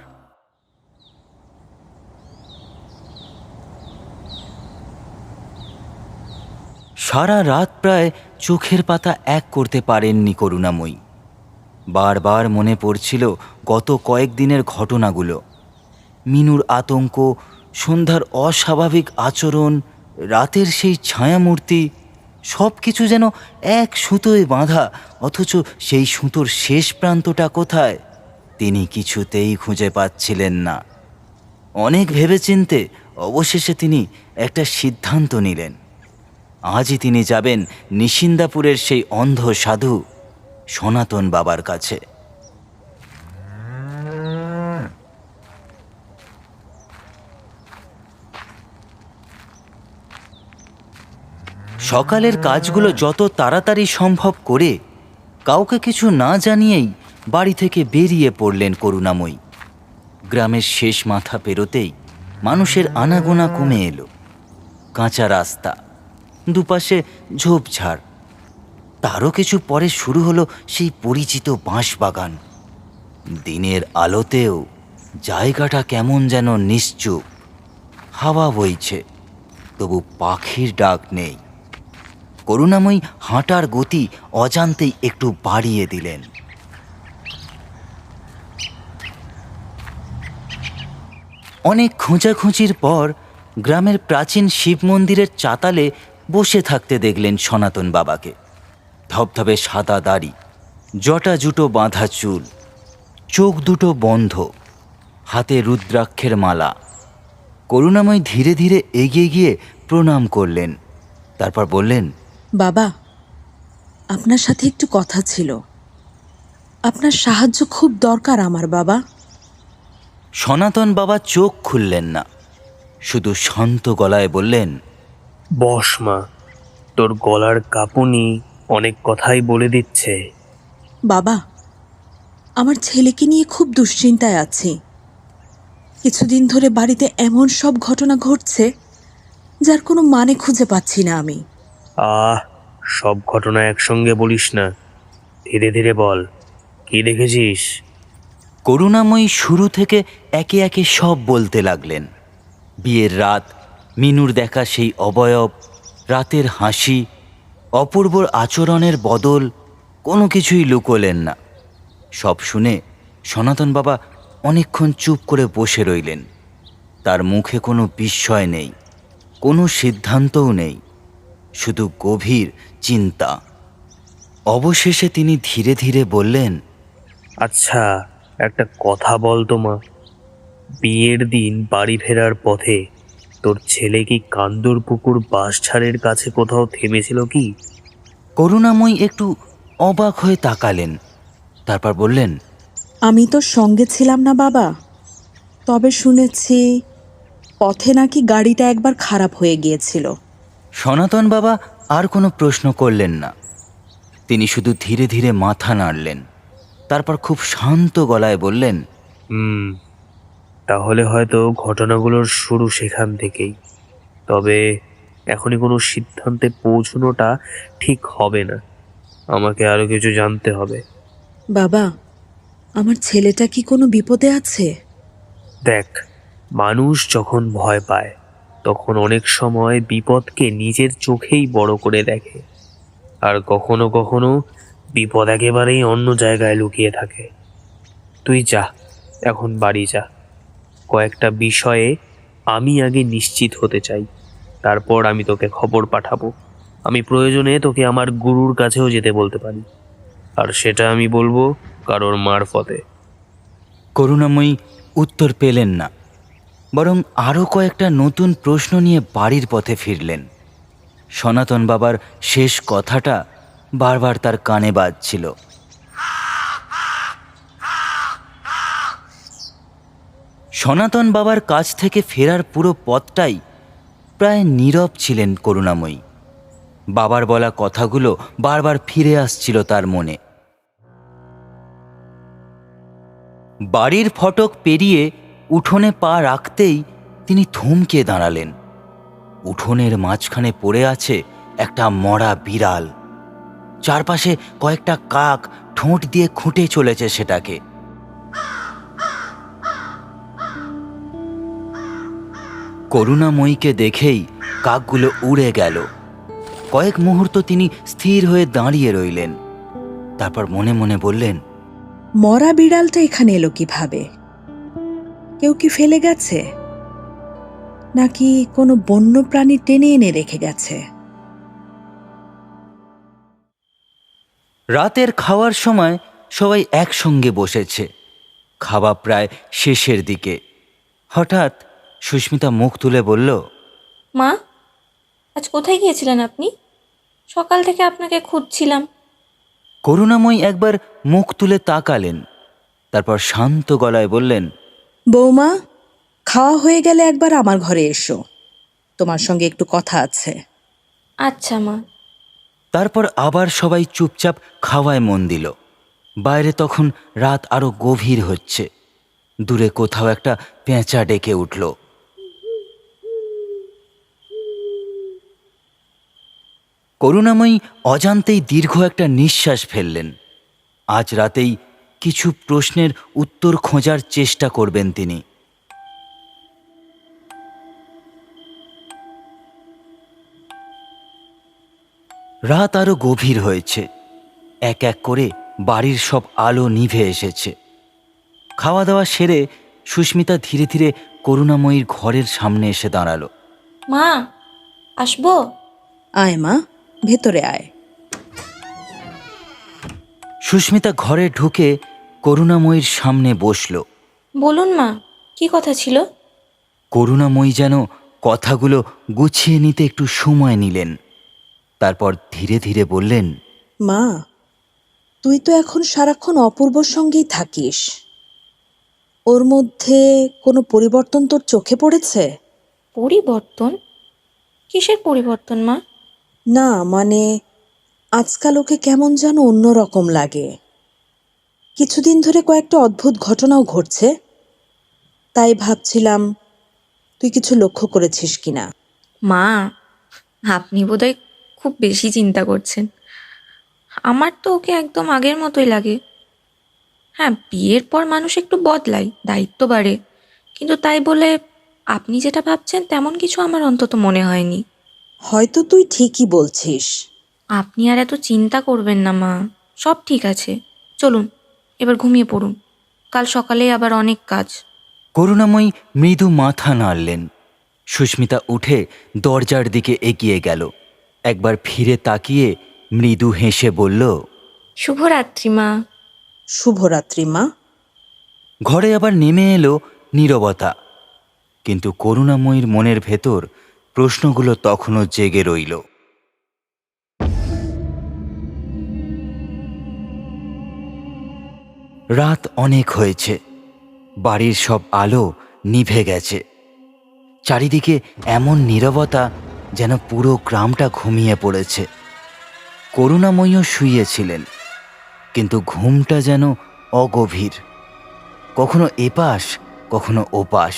সারা রাত প্রায় চোখের পাতা এক করতে পারেননি করুণাময়ী। বারবার মনে পড়ছিল গত কয়েকদিনের ঘটনাগুলো। মিনুর আতঙ্ক, সন্ধ্যার অস্বাভাবিক আচরণ, রাতের সেই ছায়ামূর্তি, সব কিছু যেন এক সুতোয় বাঁধা, অথচ সেই সুতোর শেষ প্রান্তটা কোথায় তিনি কিছুতেই খুঁজে পাচ্ছিলেন না। অনেক ভেবেচিন্তে অবশেষে তিনি একটা সিদ্ধান্ত নিলেন। আজই তিনি যাবেন নিশিন্দাপুরের সেই অন্ধ সাধু সনাতন বাবার কাছে। সকালের কাজগুলো যত তাড়াতাড়ি সম্ভব করে কাউকে কিছু না জানিয়েই বাড়ি থেকে বেরিয়ে পড়লেন করুণাময়ী। গ্রামের শেষ মাথা পেরোতেই মানুষের আনাগোনা কমে এলো। কাঁচা রাস্তা, দুপাশে ঝোপঝাড়, তারও কিছু পরে শুরু হলো সেই পরিচিত বাঁশবাগান। দিনের আলোতেও জায়গাটা কেমন যেন নিশ্চুপ। হাওয়া বইছে, তবু পাখির ডাক নেই। করুণাময়ী হাঁটার গতি অজান্তেই একটু বাড়িয়ে দিলেন। অনেক খোঁজাখুঁজির পর গ্রামের প্রাচীন শিব মন্দিরের চাতালে বসে থাকতে দেখলেন সনাতন বাবাকে। ধবধবে সাদা দাড়ি, জটা জুটো বাঁধা চুল, চোখ দুটো বন্ধ, হাতে রুদ্রাক্ষের মালা। করুণাময়ী ধীরে ধীরে এগিয়ে গিয়ে প্রণাম করলেন। তারপর বললেন, বাবা, আপনার সাথে একটু কথা ছিল। আপনার সাহায্য খুব দরকার আমার বাবা। সনাতন বাবা চোখ খুললেন না, শুধু শান্ত গলায় বললেন, বস মা, তোর গলার কাঁপুনি অনেক কথাই বলে দিচ্ছে। বাবা, আমার ছেলেকে নিয়ে খুব দুশ্চিন্তায় আছি। কিছুদিন ধরে বাড়িতে এমন সব ঘটনা ঘটছে যার কোনো মানে খুঁজে পাচ্ছি না আমি। সব ঘটনা একসঙ্গে বলিস না, ধীরে ধীরে বল, কি দেখেছিস? করুণাময়ী শুরু থেকে একে একে সব বলতে লাগলেন। বিয়ের রাত, মিনুর দেখা সেই অবয়ব, রাতের হাসি, অপূর্বর আচরণের বদল, কোনো কিছুই লুকোলেন না। সব শুনে সনাতন বাবা অনেকক্ষণ চুপ করে বসে রইলেন। তার মুখে কোনো বিস্ময় নেই, কোনো সিদ্ধান্তও নেই, শুধু গভীর চিন্তা। অবশেষে তিনি ধীরে ধীরে বললেন, আচ্ছা, একটা কথা বল তো মা, বিয়ের দিন বাড়ি ফেরার পথে তোর ছেলে কি কান্দরপুকুর বাঁশঝাড়ের কাছে কোথাও থেমেছিল কি? করুণাময়ী একটু অবাক হয়ে তাকালেন। তারপর বললেন, আমি তো সঙ্গে ছিলাম না বাবা, তবে শুনেছি পথে নাকি গাড়িটা একবার খারাপ হয়ে গিয়েছিল। সনাতন বাবা আর কোনো প্রশ্ন করলেন না। তিনি শুধু ধীরে ধীরে মাথা নাড়লেন। তারপর খুব শান্ত গলায় বললেন, তাহলে হয়তো ঘটনাগুলোর শুরু সেখান থেকেই। তবে এখনই কোনো সিদ্ধান্তে পৌঁছানোটা ঠিক হবে না, আমাকে আরো কিছু জানতে হবে। বাবা, আমার ছেলেটা কি কোনো বিপদে আছে? দেখ, মানুষ যখন ভয় পায় তখন অনেক সময় বিপদকে নিজের চোখেই বড় করে দেখে, আর কখনো কখনো বিপদ একেবারেই অন্য জায়গায় লুকিয়ে থাকে। তুই যা, এখন বাড়ি যা। কয়েকটা বিষয়ে আমি আগে নিশ্চিত হতে চাই, তারপর আমি তোকে খবর পাঠাবো। আমি প্রয়োজনে তোকে আমার গুরুর কাছেও যেতে বলতে পারি, আর সেটা আমি বলবো কারোর মারফতে। করুণাময়ী উত্তর পেলেন না, বরং আরও কয়েকটা নতুন প্রশ্ন নিয়ে বাড়ির পথে ফিরলেন। সনাতন বাবার শেষ কথাটা বারবার তার কানে বাজছিল। সনাতন বাবার কাছ থেকে ফেরার পুরো পথটাই প্রায় নীরব ছিলেন করুণাময়ী। বাবার বলা কথাগুলো বারবার ফিরে আসছিল তার মনে। বাড়ির ফটক পেরিয়ে উঠোনে পা রাখতেই তিনি থমকে দাঁড়ালেন। উঠোনের মাঝখানে পড়ে আছে একটা মরা বিড়াল। চারপাশে কয়েকটা কাক ঠোঁট দিয়ে খুঁটে চলেছে সেটাকে। করুণাময়ীকে দেখেই কাকগুলো উড়ে গেল। কয়েক মুহূর্ত তিনি স্থির হয়ে দাঁড়িয়ে রইলেন। তারপর মনে মনে বললেন, মরা বিড়ালটা এখানে এলো কিভাবে? কেউ কি ফেলে গেছে, নাকি কোনো বন্য প্রাণী টেনে এনে রেখে গেছে? রাতের খাওয়ার সময় সবাই একসঙ্গে বসেছে। খাওয়া প্রায় শেষের দিকে। হঠাৎ সুস্মিতা মুখ তুলে বলল, মা, আজ কোথায় গিয়েছিলেন আপনি? সকাল থেকে আপনাকে খুঁজছিলাম। করুণাময়ী একবার মুখ তুলে তাকালেন, তারপর শান্ত গলায় বললেন, বৌমা, খাওয়া হয়ে গেলে একবার আমার ঘরে এসো, তোমার সঙ্গে একটু কথা আছে। আচ্ছা মা। তারপর আবার সবাই চুপচাপ খাওয়ায় মন দিল। বাইরে তখন রাত আরো গভীর হচ্ছে। দূরে কোথাও একটা পেঁচা ডেকে উঠল। করুণাময়ী অজান্তেই দীর্ঘ একটা নিঃশ্বাস ফেললেন। আজ রাতেই কিছু প্রশ্নের উত্তর খোঁজার চেষ্টা করবেন তিনি। রাত আরো গভীর হয়েছে। এক এক করে বাড়ির সব আলো নিভে এসেছে। খাওয়া দাওয়া সেরে সুস্মিতা ধীরে ধীরে করুণাময়ীর ঘরের সামনে এসে দাঁড়ালো। মা, আসবো? আয় মা, ভেতরে আয়। সুস্মিতা ঘরে ঢুকে করুণাময়ীর সামনে বসল। বলুন মা, কি কথা ছিল? করুণাময়ী যেন কথাগুলো গুছিয়ে নিতে একটু সময় নিলেন। তারপর ধীরে ধীরে বললেন, মা, তুই তো এখন সারাক্ষণ অপূর্বর সঙ্গেই থাকিস। ওর মধ্যে কোনো পরিবর্তন তোর চোখে পড়েছে? পরিবর্তন? কিসের পরিবর্তন মা? না, মানে আজকাল ওকে কেমন যেন অন্যরকম লাগে। কিছুদিন ধরে কয়েকটা অদ্ভুত ঘটনাও ঘটছে, তাই ভাবছিলাম তুই কিছু লক্ষ্য করেছিস কিনা। মা, আপনি বোধহয় খুব বেশি চিন্তা করছেন। আমার তো ওকে একদম আগের মতোই লাগে। হ্যাঁ, বিয়ের পর মানুষ একটু বদলায়, দায়িত্ব বাড়ে, কিন্তু তাই বলে আপনি যেটা ভাবছেন তেমন কিছু আমার অন্তত মনে হয়নি। হয়তো তুই ঠিকই বলছিস। আপনি আর এত চিন্তা করবেন না মা, সব ঠিক আছে। চলুন এবার ঘুমিয়ে পড়ুন, কাল সকালে আবার অনেক কাজ। করুণাময়ী মৃদু মাথা নাড়লেন। সুস্মিতা উঠে দরজার দিকে এগিয়ে গেল। একবার ফিরে তাকিয়ে মৃদু হেসে বলল, শুভরাত্রি মা। শুভরাত্রি মা। ঘরে আবার নেমে এলো নীরবতা। কিন্তু করুণাময়ীর মনের ভেতর প্রশ্নগুলো তখনও জেগে রইল। রাত অনেক হয়েছে। বাড়ির সব আলো নিভে গেছে। চারিদিকে এমন নীরবতা যেন পুরো গ্রামটা ঘুমিয়ে পড়েছে। করুণাময়ীও শুয়েছিলেন, কিন্তু ঘুমটা যেন অগভীর। কখনো এপাশ কখনো ওপাশ।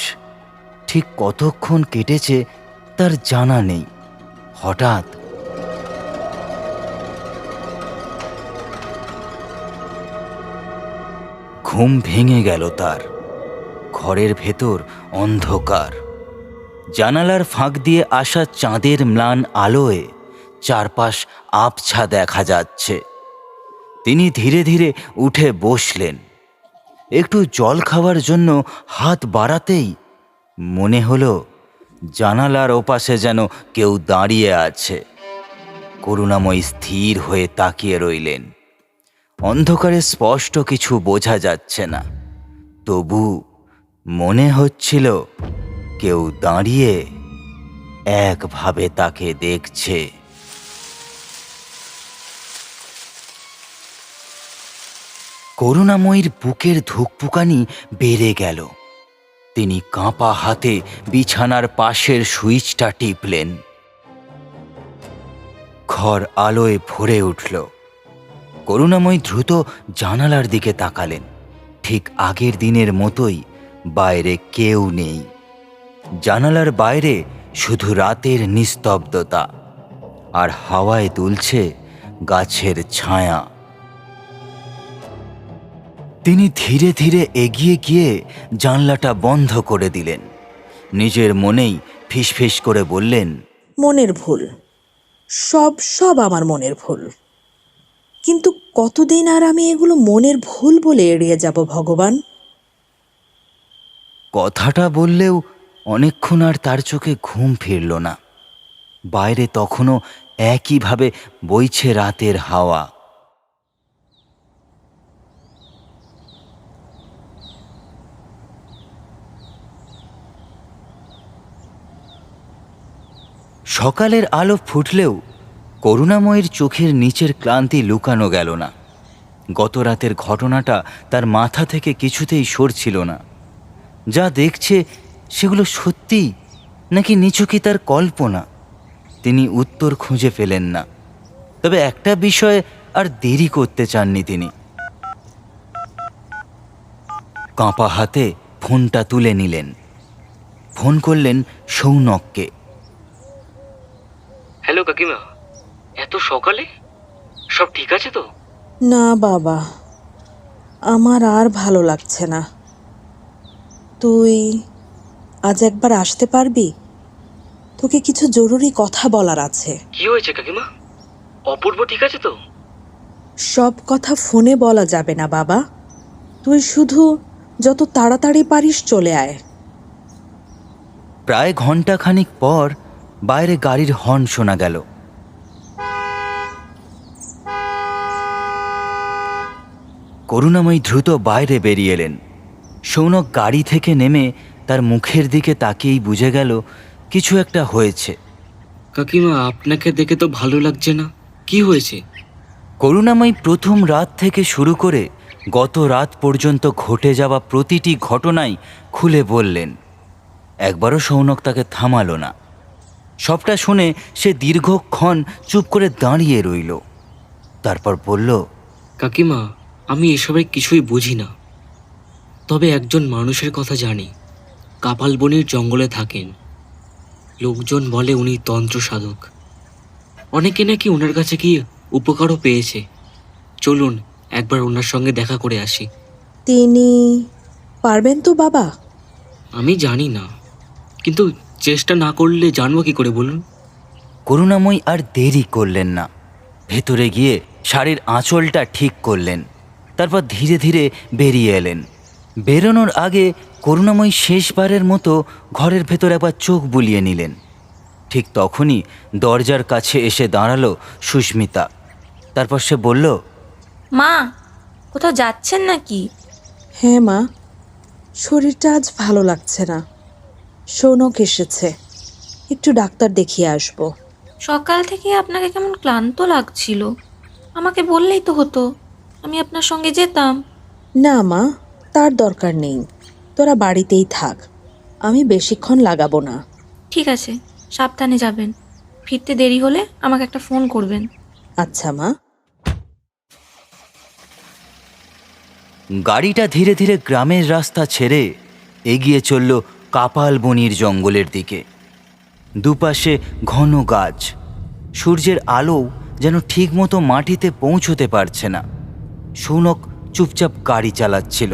ঠিক কতক্ষণ কেটেছে তার জানা নেই। হঠাৎ ঘুম ভেঙে গেল তার। ঘরের ভেতর অন্ধকার। জানালার ফাঁক দিয়ে আসা চাঁদের ম্লান আলোয় চারপাশ আবছা দেখা যাচ্ছে। তিনি ধীরে ধীরে উঠে বসলেন। একটু জল খাওয়ার জন্য হাত বাড়াতেই মনে হলো জানালার ওপাশে যেন কেউ দাঁড়িয়ে আছে। করুণাময়ী স্থির হয়ে তাকিয়ে রইলেন। অন্ধকারে স্পষ্ট কিছু বোঝা যাচ্ছে না, তবু মনে হচ্ছিল কেউ দাঁড়িয়ে একভাবে তাকে দেখছে। করুণাময়ীর বুকের ধুকপুকানি বেড়ে গেল। তিনি কাঁপা হাতে বিছানার পাশের সুইচটা টিপলেন। ঘর আলোয় ভরে উঠল। করুণাময়ী দ্রুত জানালার দিকে তাকালেন। ঠিক আগের দিনের মতোই বাইরে কেউ নেই। জানালার বাইরে শুধু রাতের নিস্তব্ধতা, আর হাওয়ায় দুলছে গাছের ছায়া। তিনি ধীরে ধীরে এগিয়ে গিয়ে জানলাটা বন্ধ করে দিলেন। নিজের মনেই ফিসফিস করে বললেন, মনের ভুল, সব সব আমার মনের ভুল। কিন্তু কতদিন আর আমি এগুলো মনের ভুল বলে এড়িয়ে যাব ভগবান? কথাটা বললেও অনেকক্ষণ আর তার চোখে ঘুম ফিরল না। বাইরে তখনও একইভাবে বইছে রাতের হাওয়া। সকালের আলো ফুটলেও করুণাময়ীর চোখের নিচের ক্লান্তি লুকানো গেল না। গত রাতের ঘটনাটা তার মাথা থেকে কিছুতেই সরছিল না। যা দেখছে সেগুলো সত্যি নাকি নিছকই তার কল্পনা, তিনি উত্তর খুঁজে পেলেন না। তবে একটা বিষয়ে আর দেরি করতে চাননি তিনি। কাঁপা হাতে ফোনটা তুলে নিলেন। ফোন করলেন সৌনককে। হ্যালো কাকিমা, এত সকালে সব ঠিক আছে তো? না বাবা, আমার আর ভালো লাগছে না। তুই আজ একবার আসতে পারবি? তোকে কিছু জরুরি কথা বলার আছে। কি হয়েছে কাকিমা? অপূর্ব ঠিক আছে তো? সব কথা ফোনে বলা যাবে না বাবা, তুই শুধু যত তাড়াতাড়ি পারিস চলে আয়। প্রায় ঘণ্টাখানিক পর বাইরে গাড়ির হর্ন শোনা গেল। করুণাময়ী দ্রুত বাইরে বেরিয়ে এলেন। সৌনক গাড়ি থেকে নেমে তার মুখের দিকে তাকিয়েই বুঝে গেল কিছু একটা হয়েছে। কাকিমা, আপনাকে দেখে তো ভালো লাগছে না, কি হয়েছে? করুণাময়ী প্রথম রাত থেকে শুরু করে গত রাত পর্যন্ত ঘটে যাওয়া প্রতিটি ঘটনাই খুলে বললেন। একবারও সৌনক তাকে থামালো না। সবটা শুনে সে দীর্ঘক্ষণ চুপ করে দাঁড়িয়ে রইল। তারপর বলল, কাকিমা, আমি এসবের কিছুই বুঝি না, তবে একজন মানুষের কথা জানি। কাপালবনির জঙ্গলে থাকেন। লোকজন বলে উনি তন্ত্র সাধক। অনেকে নাকি ওনার কাছে গিয়ে উপকারও পেয়েছে। চলুন একবার ওনার সঙ্গে দেখা করে আসি। তিনি পারবেন তো বাবা? আমি জানি না, কিন্তু চেষ্টা না করলে জানবো কি করে বলুন? করুণাময়ী আর দেরি করলেন না। ভেতরে গিয়ে শাড়ির আঁচলটা ঠিক করলেন। তারপর ধীরে ধীরে বেরিয়ে এলেন। বেরোনোর আগে করুণাময়ী শেষবারের মতো ঘরের ভেতর একবার চোখ বুলিয়ে নিলেন। ঠিক তখনই দরজার কাছে এসে দাঁড়ালো সুস্মিতা। তারপর সে বলল, মা, কোথাও যাচ্ছেন নাকি? হ্যাঁ মা, শরীরটা আজ ভালো লাগছে না। সৌনক এসেছে, একটু ডাক্তার দেখিয়ে আসবো। সকাল থেকে আপনাকে কেমন ক্লান্ত লাগছিল। আমাকে বললেই তো হতো, আমি আপনার সঙ্গে যেতাম। না মা, তার দরকার নেই, তোরা বাড়িতেই থাক, আমি বেশিক্ষণ লাগাবো না। ঠিক আছে, সাবধানে যাবেন। ফিরতে দেরি হলে আমাকে একটা ফোন করবেন। আচ্ছা মা। গাড়িটা ধীরে ধীরে গ্রামের রাস্তা ছেড়ে এগিয়ে চলল কাপালবনির জঙ্গলের দিকে। দুপাশে ঘন গাছ, সূর্যের আলো যেন ঠিকমতো মাটিতে পৌঁছতে পারছে না। সৌনক চুপচাপ গাড়ি চালাচ্ছিল।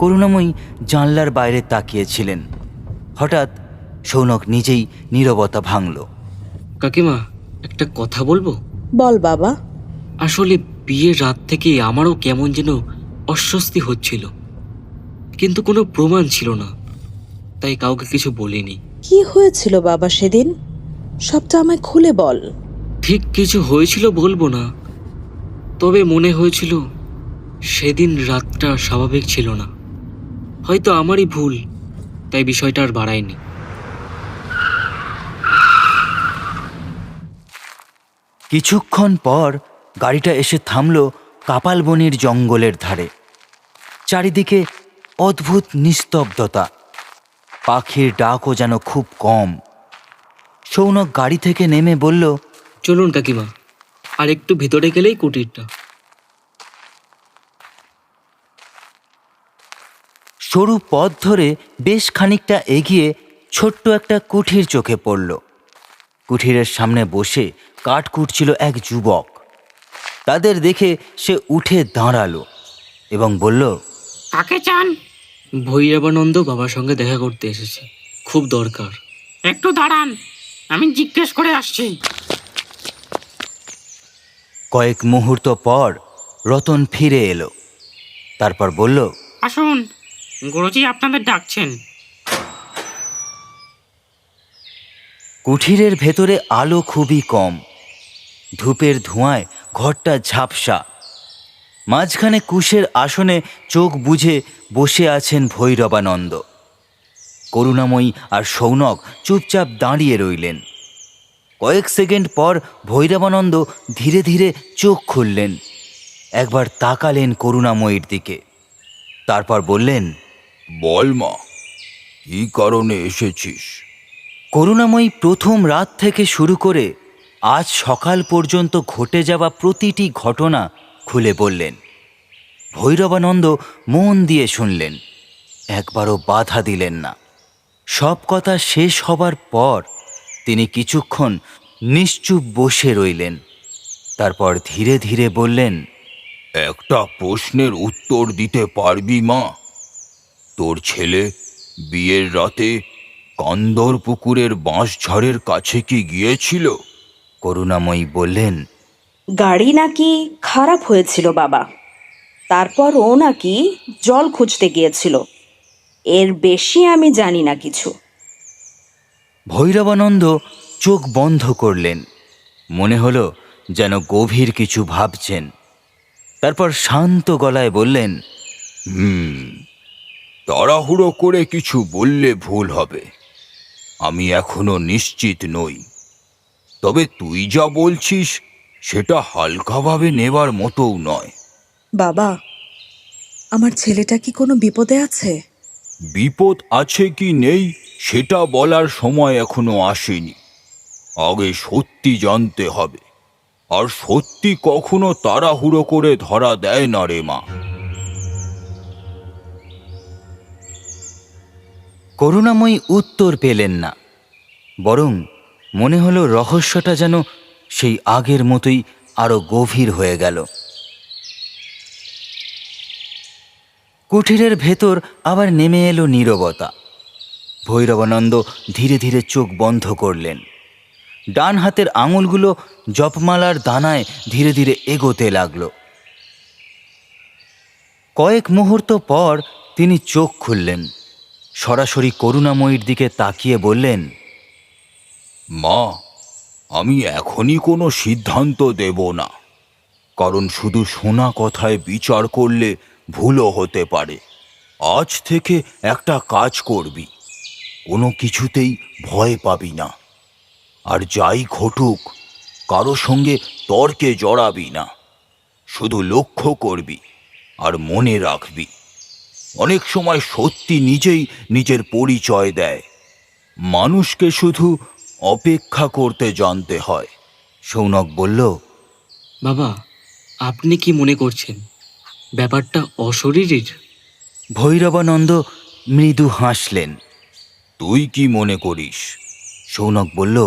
করুণাময়ী জানলার বাইরে তাকিয়েছিলেন। হঠাৎ সৌনক নিজেই নীরবতা ভাঙল। কাকিমা, একটা কথা বলবো? বল বাবা। আসলে বিয়ের রাত থেকে আমারও কেমন যেন অস্বস্তি হচ্ছিল, কিন্তু কোনো প্রমাণ ছিল না, তাই কাউকে কিছু বলিনি। কি হয়েছিল বাবা সেদিন? সবটা আমায় খুলে বল। ঠিক কিছু হয়েছিল বলবো না, তবে মনে হয়েছিল সেদিন রাতটা স্বাভাবিক ছিল না। হয়তো আমারই ভুল, তাই বিষয়টা আর বাড়ায়নি। কিছুক্ষণ পর গাড়িটা এসে থামল কাপালবনির জঙ্গলের ধারে। চারিদিকে অদ্ভুত নিস্তব্ধতা, পাখির ডাকও যেন খুব কম। সৌনক গাড়ি থেকে নেমে বলল, চলুন কাকিমা, আর একটু ভিতরে গেলেই কুটিরটা। সরু পথ ধরে বেশ খানিকটা এগিয়ে ছোট্ট একটা কুঠির চোখে পড়ল। কুঠিরের সামনে বসে কাঠ কুটছিল এক যুবক। তাদের দেখে সে উঠে দাঁড়ালো এবং বলল, কাকে চান? ভৈরবানন্দ বাবার সঙ্গে দেখা করতে এসেছে, খুব দরকার। একটু দাঁড়ান, আমি জিজ্ঞেস করে আসছি। কয়েক মুহূর্ত পর রতন ফিরে এলো। তারপর বলল, আসুন, গুরুজি আপনাদের ডাকছেন। কুঠিরের ভেতরে আলো খুবই কম। ধূপের ধোঁয়ায় ঘরটা ঝাপসা। মাঝখানে কুশের আসনে চোখ বুজে বসে আছেন ভৈরবানন্দ। করুণাময়ী আর সৌনক চুপচাপ দাঁড়িয়ে রইলেন। কয়েক সেকেন্ড পর ভৈরবানন্দ ধীরে ধীরে চোখ খুললেন, একবার তাকালেন করুণাময়ীর দিকে, তারপর বললেন, বল মা, কী কারণে এসেছিস? করুণাময়ী প্রথম রাত থেকে শুরু করে আজ সকাল পর্যন্ত ঘটে যাওয়া প্রতিটি ঘটনা খুলে বললেন। ভৈরবানন্দ মন দিয়ে শুনলেন, একবারও বাধা দিলেন না। সব কথা শেষ হবার পর তিনি কিছুক্ষণ নিশ্চুপ বসে রইলেন, তারপর ধীরে ধীরে বললেন, একটা প্রশ্নের উত্তর দিতে পারবি মা? তোর ছেলে বিয়ের রাতে কান্দর পুকুরের বাঁশঝাড়ের কাছে কি গিয়েছিল? করুণাময়ী বললেন, গাড়ি নাকি খারাপ হয়েছিল বাবা, তারপর ও নাকি জল খুঁজতে গিয়েছিল। এর বেশি আমি জানি না কিছু। ভৈরবানন্দ চোখ বন্ধ করলেন, মনে হলো যেন গভীর কিছু ভাবছেন। তারপর শান্ত গলায় বললেন, তাড়াহুড়ো করে কিছু বললে ভুল হবে। আমি এখনো নিশ্চিত নই, তবে তুই যা বলছিস সেটা হালকাভাবে নেবার মতোও নয়। বাবা, আমার ছেলেটা কি কোনো বিপদে আছে? বিপদ আছে কি নেই সেটা বলার সময় এখনো আসেনি। আগে সত্যি জানতে হবে, আর সত্যি কখনো তাড়াহুড়ো করে ধরা দেয় না রে মা। করুণাময়ী উত্তর পেলেন না, বরং মনে হলো রহস্যটা যেন সেই আগের মতোই আরো গভীর হয়ে গেল। কুঠিরের ভেতর আবার নেমে এলো নীরবতা। ভৈরবানন্দ ধীরে ধীরে চোখ বন্ধ করলেন। ডান হাতের আঙুলগুলো জপমালার দানায় ধীরে ধীরে এগোতে লাগল। কয়েক মুহূর্ত পর তিনি চোখ খুললেন, সরাসরি করুণাময়ীর দিকে তাকিয়ে বললেন, মা, আমি এখনই কোনো সিদ্ধান্ত দেব না, কারণ শুধু শোনা কথায় বিচার করলে ভুলও হতে পারে। আজ থেকে একটা কাজ করবি, কোনো কিছুতেই ভয় পাবি না, আর যাই ঘটুক কারো সঙ্গে তর্কে জড়াবি না। শুধু লক্ষ্য করবি আর মনে রাখবি, অনেক সময় সত্যি নিজেই নিজের পরিচয় দেয়। মানুষকে শুধু অপেক্ষা করতে জানতে হয়। সৌনক বলল, বাবা, আপনি কি মনে করছেন ব্যাপারটা অশরীরীর? ভৈরবানন্দ মৃদু হাসলেন। তুই কি মনে করিস? সৌনক বলল,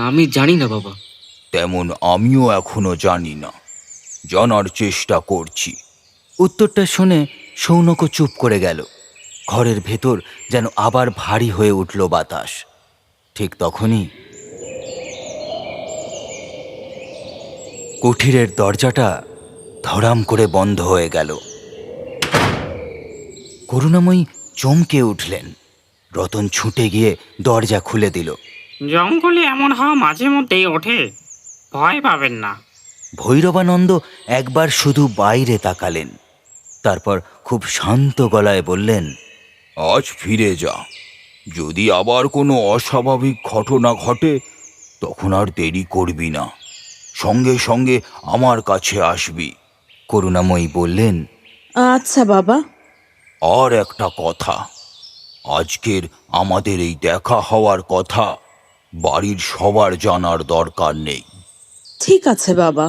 আমি জানি না বাবা। তেমন আমিও এখনো জানি না, জানার চেষ্টা করছি। উত্তরটা শুনে সৌনকও চুপ করে গেল। ঘরের ভেতর যেন আবার ভারী হয়ে উঠল বাতাস। ঠিক তখনই কুঠিরের দরজাটা ধড়াম করে বন্ধ হয়ে গেল। করুণাময়ী চমকে উঠলেন। রতন ছুটে গিয়ে দরজা খুলে দিল। জঙ্গলে এমন হাওয়া মাঝে মধ্যেই ওঠে, ভয় পাবেন না। ভৈরবানন্দ একবার শুধু বাইরে তাকালেন, তারপর খুব শান্ত গলায় বললেন, আজ ফিরে যা। যদি আবার কোনো অস্বাভাবিক ঘটনা ঘটে তখন আর দেরি করবি না, সঙ্গে সঙ্গে আমার কাছে আসবি। করুণাময়ী বললেন, আচ্ছা বাবা। আর একটা কথা, আজকের আমাদের এই দেখা হওয়ার কথা বাড়ির সবার জানার দরকার নেই। ঠিক আছে বাবা।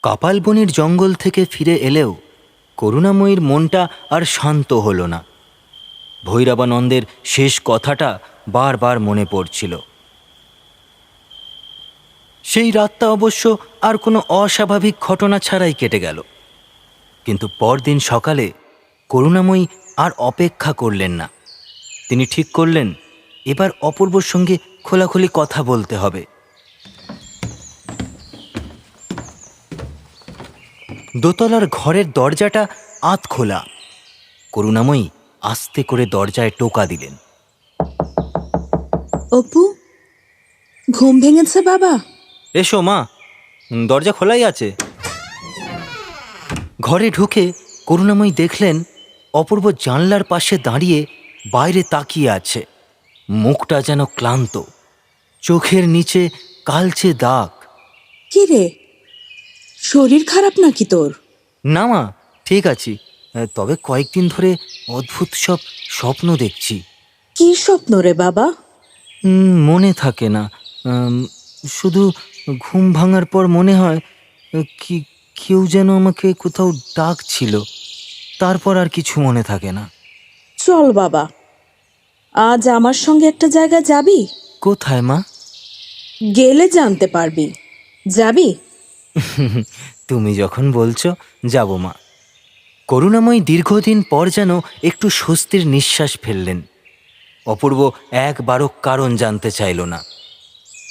কাপালবনির জঙ্গল থেকে ফিরে এলেও করুণাময়ীর মনটা আর শান্ত হল না। ভৈরবানন্দের শেষ কথাটা বারবার মনে পড়ছিল। সেই রাতটা অবশ্য আর কোনো অস্বাভাবিক ঘটনা ছাড়াই কেটে গেল। কিন্তু পরদিন সকালে করুণাময়ী আর অপেক্ষা করলেন না। তিনি ঠিক করলেন এবার অপূর্বর সঙ্গে খোলাখুলি কথা বলতে হবে। দোতলার ঘরের দরজাটা আধ খোলা। করুণাময়ী আস্তে করে দরজায় টোকা দিলেন। অপু, ঘুম ভেঙেছে বাবা? এসো মা, দরজা খোলাই আছে। ঘরে ঢুকে করুণাময়ী দেখলেন অপূর্ব জানলার পাশে দাঁড়িয়ে বাইরে তাকিয়ে আছে। মুখটা যেন ক্লান্ত, চোখের নিচে কালচে দাগ। কি রে, শরীর খারাপ নাকি তোর? না মা, ঠিক আছি। তবে কয়েকদিন ধরে অদ্ভুত সব স্বপ্ন দেখছি। কি স্বপ্ন রে বাবা? মনে থাকে না। শুধু ঘুম ভাঙার পর মনে হয় কি কেউ যেন আমাকে কোথাও ডাকছিল। তারপর আর কিছু মনে থাকে না। চল বাবা, আজ আমার সঙ্গে একটা জায়গায় যাবি? কোথায় মা? গেলে জানতে পারবি। যাবি? তুমি যখন বলছো যাব মা। করুণাময়ী দীর্ঘদিন পর যেন একটু স্বস্তির নিঃশ্বাস ফেললেন। অপূর্ব একবারও কারণ জানতে চাইল না।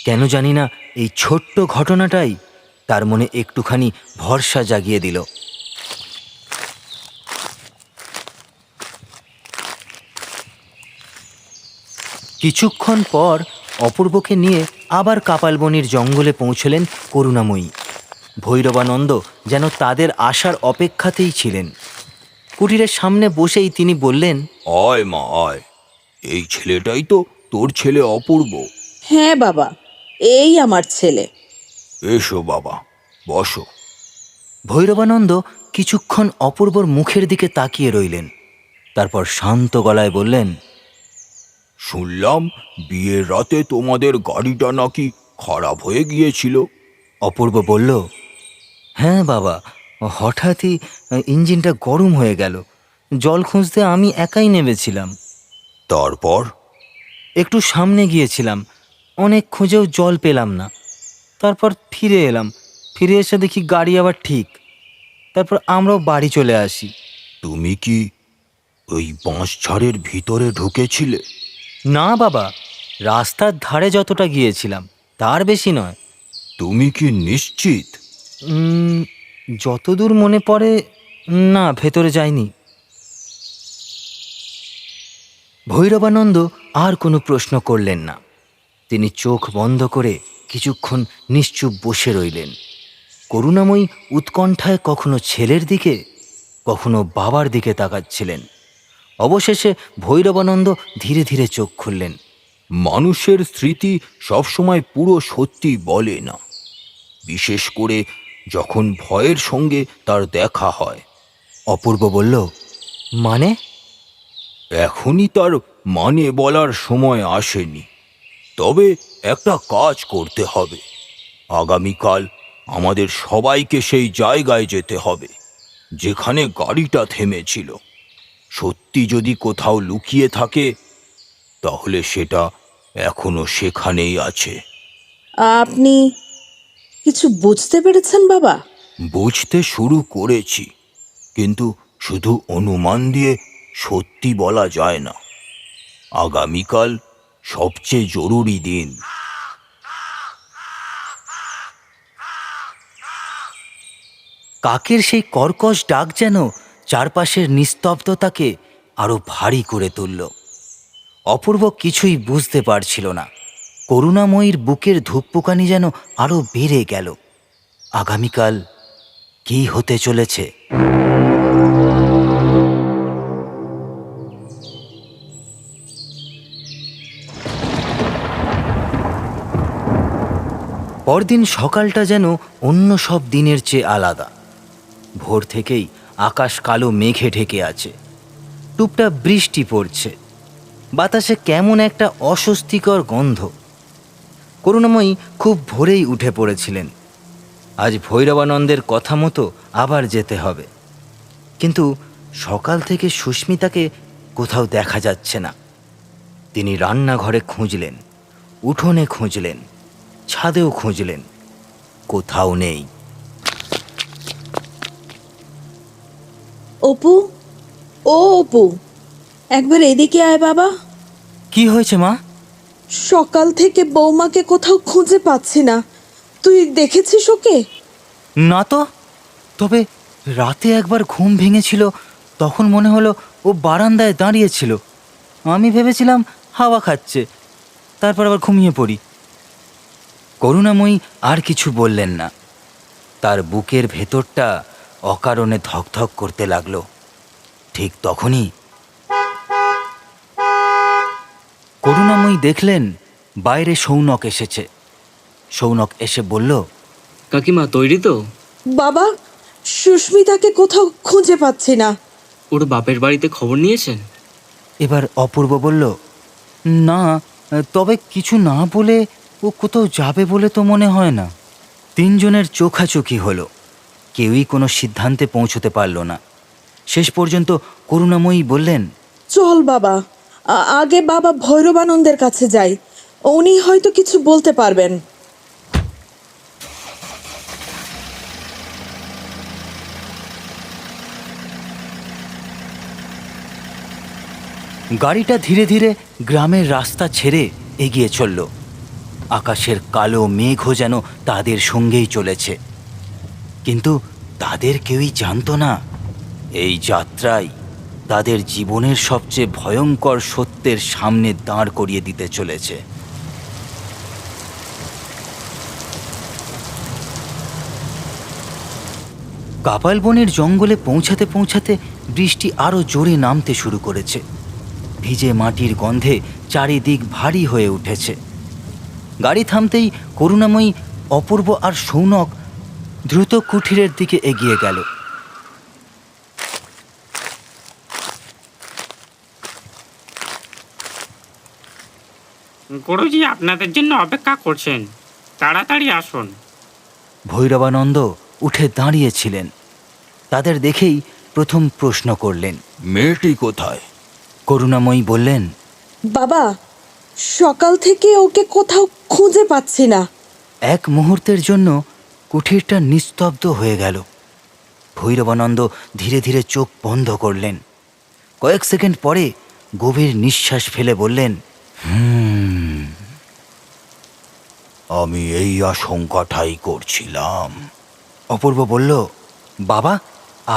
কেন জানি না এই ছোট্ট ঘটনাটাই তার মনে একটুখানি ভরসা জাগিয়ে দিল। কিছুক্ষণ পর অপূর্বকে নিয়ে আবার কাপালবনির জঙ্গলে পৌঁছলেন করুণাময়ী। ভৈরবানন্দ যেন তাদের আসার অপেক্ষাতেই ছিলেন। কুটিরের সামনে বসেই তিনি বললেন, আয় মা আয়, এই ছেলেটাই তো তোর ছেলে অপূর্ব। হ্যাঁ বাবা, এই আমার ছেলে। এসো বাবা, বসো। ভৈরবানন্দ কিছুক্ষণ অপূর্বর মুখের দিকে তাকিয়ে রইলেন। তারপর শান্ত গলায় বললেন, শুনলাম বিয়ের রাতে তোমাদের গাড়িটা নাকি খারাপ হয়ে গিয়েছিল। অপূর্ব বলল, হ্যাঁ বাবা, হঠাৎই ইঞ্জিনটা গরম হয়ে গেল। জল খুঁজতে আমি একাই নেমেছিলাম। তারপর? একটু সামনে গিয়েছিলাম, অনেক খুঁজেও জল পেলাম না। তারপর ফিরে এলাম। ফিরে এসে দেখি গাড়ি আবার ঠিক। তারপর আমরাও বাড়ি চলে আসি। তুমি কি ওই বাঁশঝাড়ের ভিতরে ঢুকেছিলে? না বাবা, রাস্তার ধারে যতটা গিয়েছিলাম তার বেশি নয়। তুমি কি নিশ্চিত? যতদূর মনে পড়ে, না, ভেতরে যাইনি। ভৈরবানন্দ আর কোনো প্রশ্ন করলেন না। তিনি চোখ বন্ধ করে কিছুক্ষণ নিশ্চুপ বসে রইলেন। করুণাময়ী উৎকণ্ঠায় কখনো ছেলের দিকে, কখনো বাবার দিকে তাকাচ্ছিলেন। অবশেষে ভৈরবানন্দ ধীরে ধীরে চোখ খুললেন। মানুষের স্মৃতি সবসময় পুরো সত্যি বলে না, বিশেষ করে যখন ভয়ের সঙ্গে তার দেখা হয়। অপূর্ব বলল, মানে? এখনই তার মানে বলার সময় আসেনি। তবে একটা কাজ করতে হবে। আগামীকাল আমাদের সবাইকে সেই জায়গায় যেতে হবে যেখানে গাড়িটা থেমেছিল। সত্যি যদি কোথাও লুকিয়ে থাকে, তাহলে সেটা এখনো সেখানেই আছে। আপনি কিছু বুঝতে পেরেছেন বাবা? বুঝতে শুরু করেছি, কিন্তু শুধু অনুমান দিয়ে সত্যি বলা যায় না। আগামীকাল সবচেয়ে জরুরি দিন। কাকের সেই কর্কশ ডাক যেন চারপাশের নিস্তব্ধতাকে আরো ভারী করে তুলল। অপূর্ব কিছুই বুঝতে পারছিল না। করুণাময়ীর বুকের ধুকপুকানি যেন আরো বেড়ে গেল। আগামীকাল কি হতে চলেছে? পরদিন সকালটা যেন অন্য সব দিনের চেয়ে আলাদা। ভোর থেকেই আকাশ কালো মেঘে ঢেকে আছে। টুপটাপ বৃষ্টি পড়ছে। বাতাসে কেমন একটা অস্বস্তিকর গন্ধ। করুণাময়ী খুব ভোরেই উঠে পড়েছিলেন। আজ ভৈরবানন্দের কথা মতো আবার যেতে হবে। কিন্তু সকাল থেকে সুস্মিতাকে কোথাও দেখা যাচ্ছে না। তিনি রান্নাঘরে খুঁজলেন, উঠোনে খুঁজলেন, ছাদেও খুঁজলেন, কোথাও নেই। অপু, ও অপু, একবার এদিকে আয় বাবা। কি হয়েছে মা? সকাল থেকে বৌমাকে কোথাও খুঁজে পাচ্ছি না। তুই দেখেছিস ওকে? না তো। তবে রাতে একবার ঘুম ভেঙেছিল, তখন মনে হলো ও বারান্দায় দাঁড়িয়েছিল। আমি ভেবেছিলাম হাওয়া খাচ্ছে, তারপর আবার ঘুমিয়ে পড়ি। করুণাময়ী আর কিছু বললেন না। তার বুকের ভেতরটা অকারণে ধকধক করতে লাগলো। ঠিক ঠিক তখনই করুণাময়ী দেখলেন বাইরে সৌনক এসেছে। সৌনক এসে বলল, কাকিমা তৈরি তো? বাবা, সুস্মিতাকে কোথাও খুঁজে পাচ্ছি না। ওর বাপের বাড়িতে খবর নিয়েছেন? এবার অপূর্ব বলল, না, তবে কিছু না বলে ও কোথাও যাবে বলে তো মনে হয় না। তিনজনের চোখাচোখি হলো, কেউই কোনো সিদ্ধান্তে পৌঁছতে পারল না। শেষ পর্যন্ত করুণাময়ী বললেন, চল বাবা, আগে বাবা ভৈরবানন্দের কাছে যাই, উনি হয়তো কিছু বলতে পারবেন। গাড়িটা ধীরে ধীরে গ্রামের রাস্তা ছেড়ে এগিয়ে চলল। আকাশের কালো মেঘও যেন তাদের সঙ্গেই চলেছে। কিন্তু তাদের কেউই জানতো না এই যাত্রায় তাদের জীবনের সবচেয়ে ভয়ঙ্কর সত্যের সামনে দাঁড় করিয়ে দিতে চলেছে। কাপালবনের জঙ্গলে পৌঁছাতে পৌঁছাতে বৃষ্টি আরো জোরে নামতে শুরু করেছে। ভিজে মাটির গন্ধে চারিদিক ভারী হয়ে উঠেছে। গাড়ি থামতেই করুণাময়ী, অপূর্ব আর সৌনক দ্রুত কুঠিরের দিকে এগিয়ে গেল। গুরুজি আপনাদের জন্য অপেক্ষা করছেন, তাড়াতাড়ি আসুন। ভৈরবানন্দ উঠে দাঁড়িয়েছিলেন। তাদের দেখেই প্রথম প্রশ্ন করলেন, মেয়েটি কোথায়? করুণাময়ী বললেন, বাবা, সকাল থেকে ওকে কোথাও খুঁজে পাচ্ছি না। এক মুহূর্তের জন্য কুঠিরটা নিস্তব্ধ হয়ে গেল। ভৈরবানন্দ ধীরে ধীরে চোখ বন্ধ করলেন। কয়েক সেকেন্ড পরে গভীর নিঃশ্বাস ফেলে বললেন, আমি এই আশঙ্কাটাই করছিলাম। অপূর্ব বলল, বাবা,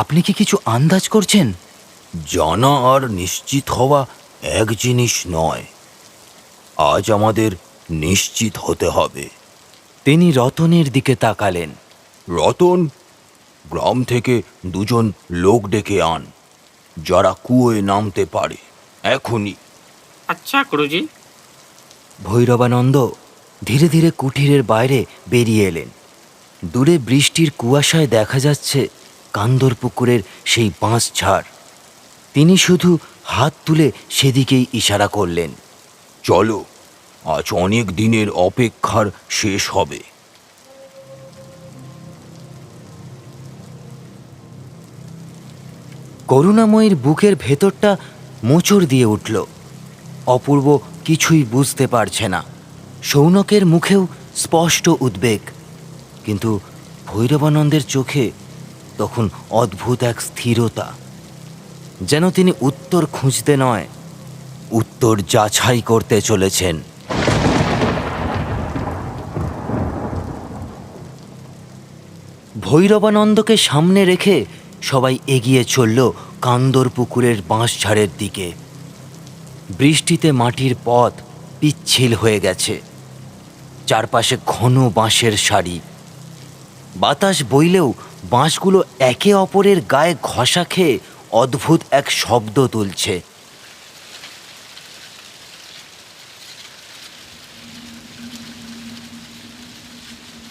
আপনি কি কিছু আন্দাজ করছেন? জানা আর নিশ্চিত হওয়া এক জিনিস নয়। আজ আমাদের নিশ্চিত হতে হবে। তিনি রতনের দিকে তাকালেন। রতন, গ্রাম থেকে দুজন লোক ডেকে আন, যারা কুয়োয় নামতে পারে, এখনই। আচ্ছা গুরুজি। ভৈরবানন্দ ধীরে ধীরে কুঠিরের বাইরে বেরিয়ে এলেন। দূরে বৃষ্টির কুয়াশায় দেখা যাচ্ছে কান্দর পুকুরের সেই বাঁশ ঝাড়। তিনি শুধু হাত তুলে সেদিকেই ইশারা করলেন। চলো, আজ অনেক দিনের অপেক্ষার শেষ হবে। করুণাময়ীর বুকের ভেতরটা মোচড় দিয়ে উঠল। অপূর্ব কিছুই বুঝতে পারছে না। সৌনকের মুখেও স্পষ্ট উদ্বেগ, কিন্তু ভৈরবানন্দের চোখে তখন অদ্ভুত এক স্থিরতা, যেন তিনি উত্তর খুঁজতে নয়, উত্তর যাচাই করতে চলেছেন। ভৈরবানন্দকে সামনে রেখে সবাই এগিয়ে চলল কান্দর পুকুরের বাঁশঝাড়ের দিকে। বৃষ্টিতে মাটির পথ পিচ্ছিল হয়ে গেছে, চারপাশে ঘন বাঁশের সারি। বাতাস বইলেও বাঁশগুলো একে অপরের গায়ে ঘষা খেয়ে অদ্ভুত এক শব্দ তুলছে।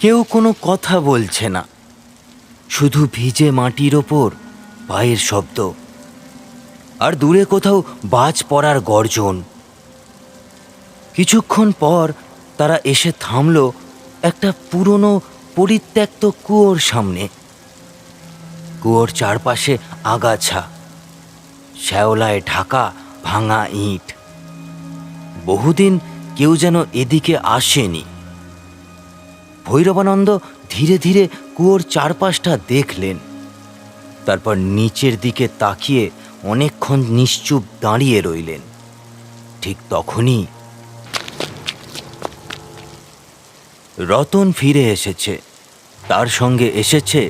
কেউ কোনো কথা বলছে না, শুধু ভিজে মাটির ওপর পায়ের শব্দ, আর দূরে কোথাও বাজ পড়ার গর্জন। কিছুক্ষণ পর তারা এসে থামল একটা পুরনো পরিত্যক্ত কুয়োর সামনে। কুয়োর চারপাশে আগাছা, শ্যাওলায় ঢাকা ভাঙা ইট। বহুদিন কেউ যেন এদিকে আসেনি। ভৈরবানন্দ ধীরে ধীরে কুয়োর চারপাশটা দেখলেন, তারপর নিচের দিকে তাকিয়ে অনেকক্ষণ নিশ্চুপ দাঁড়িয়ে রইলেন। ঠিক তখনই রতন ফিরে এসেছে। তার সঙ্গে এসেছে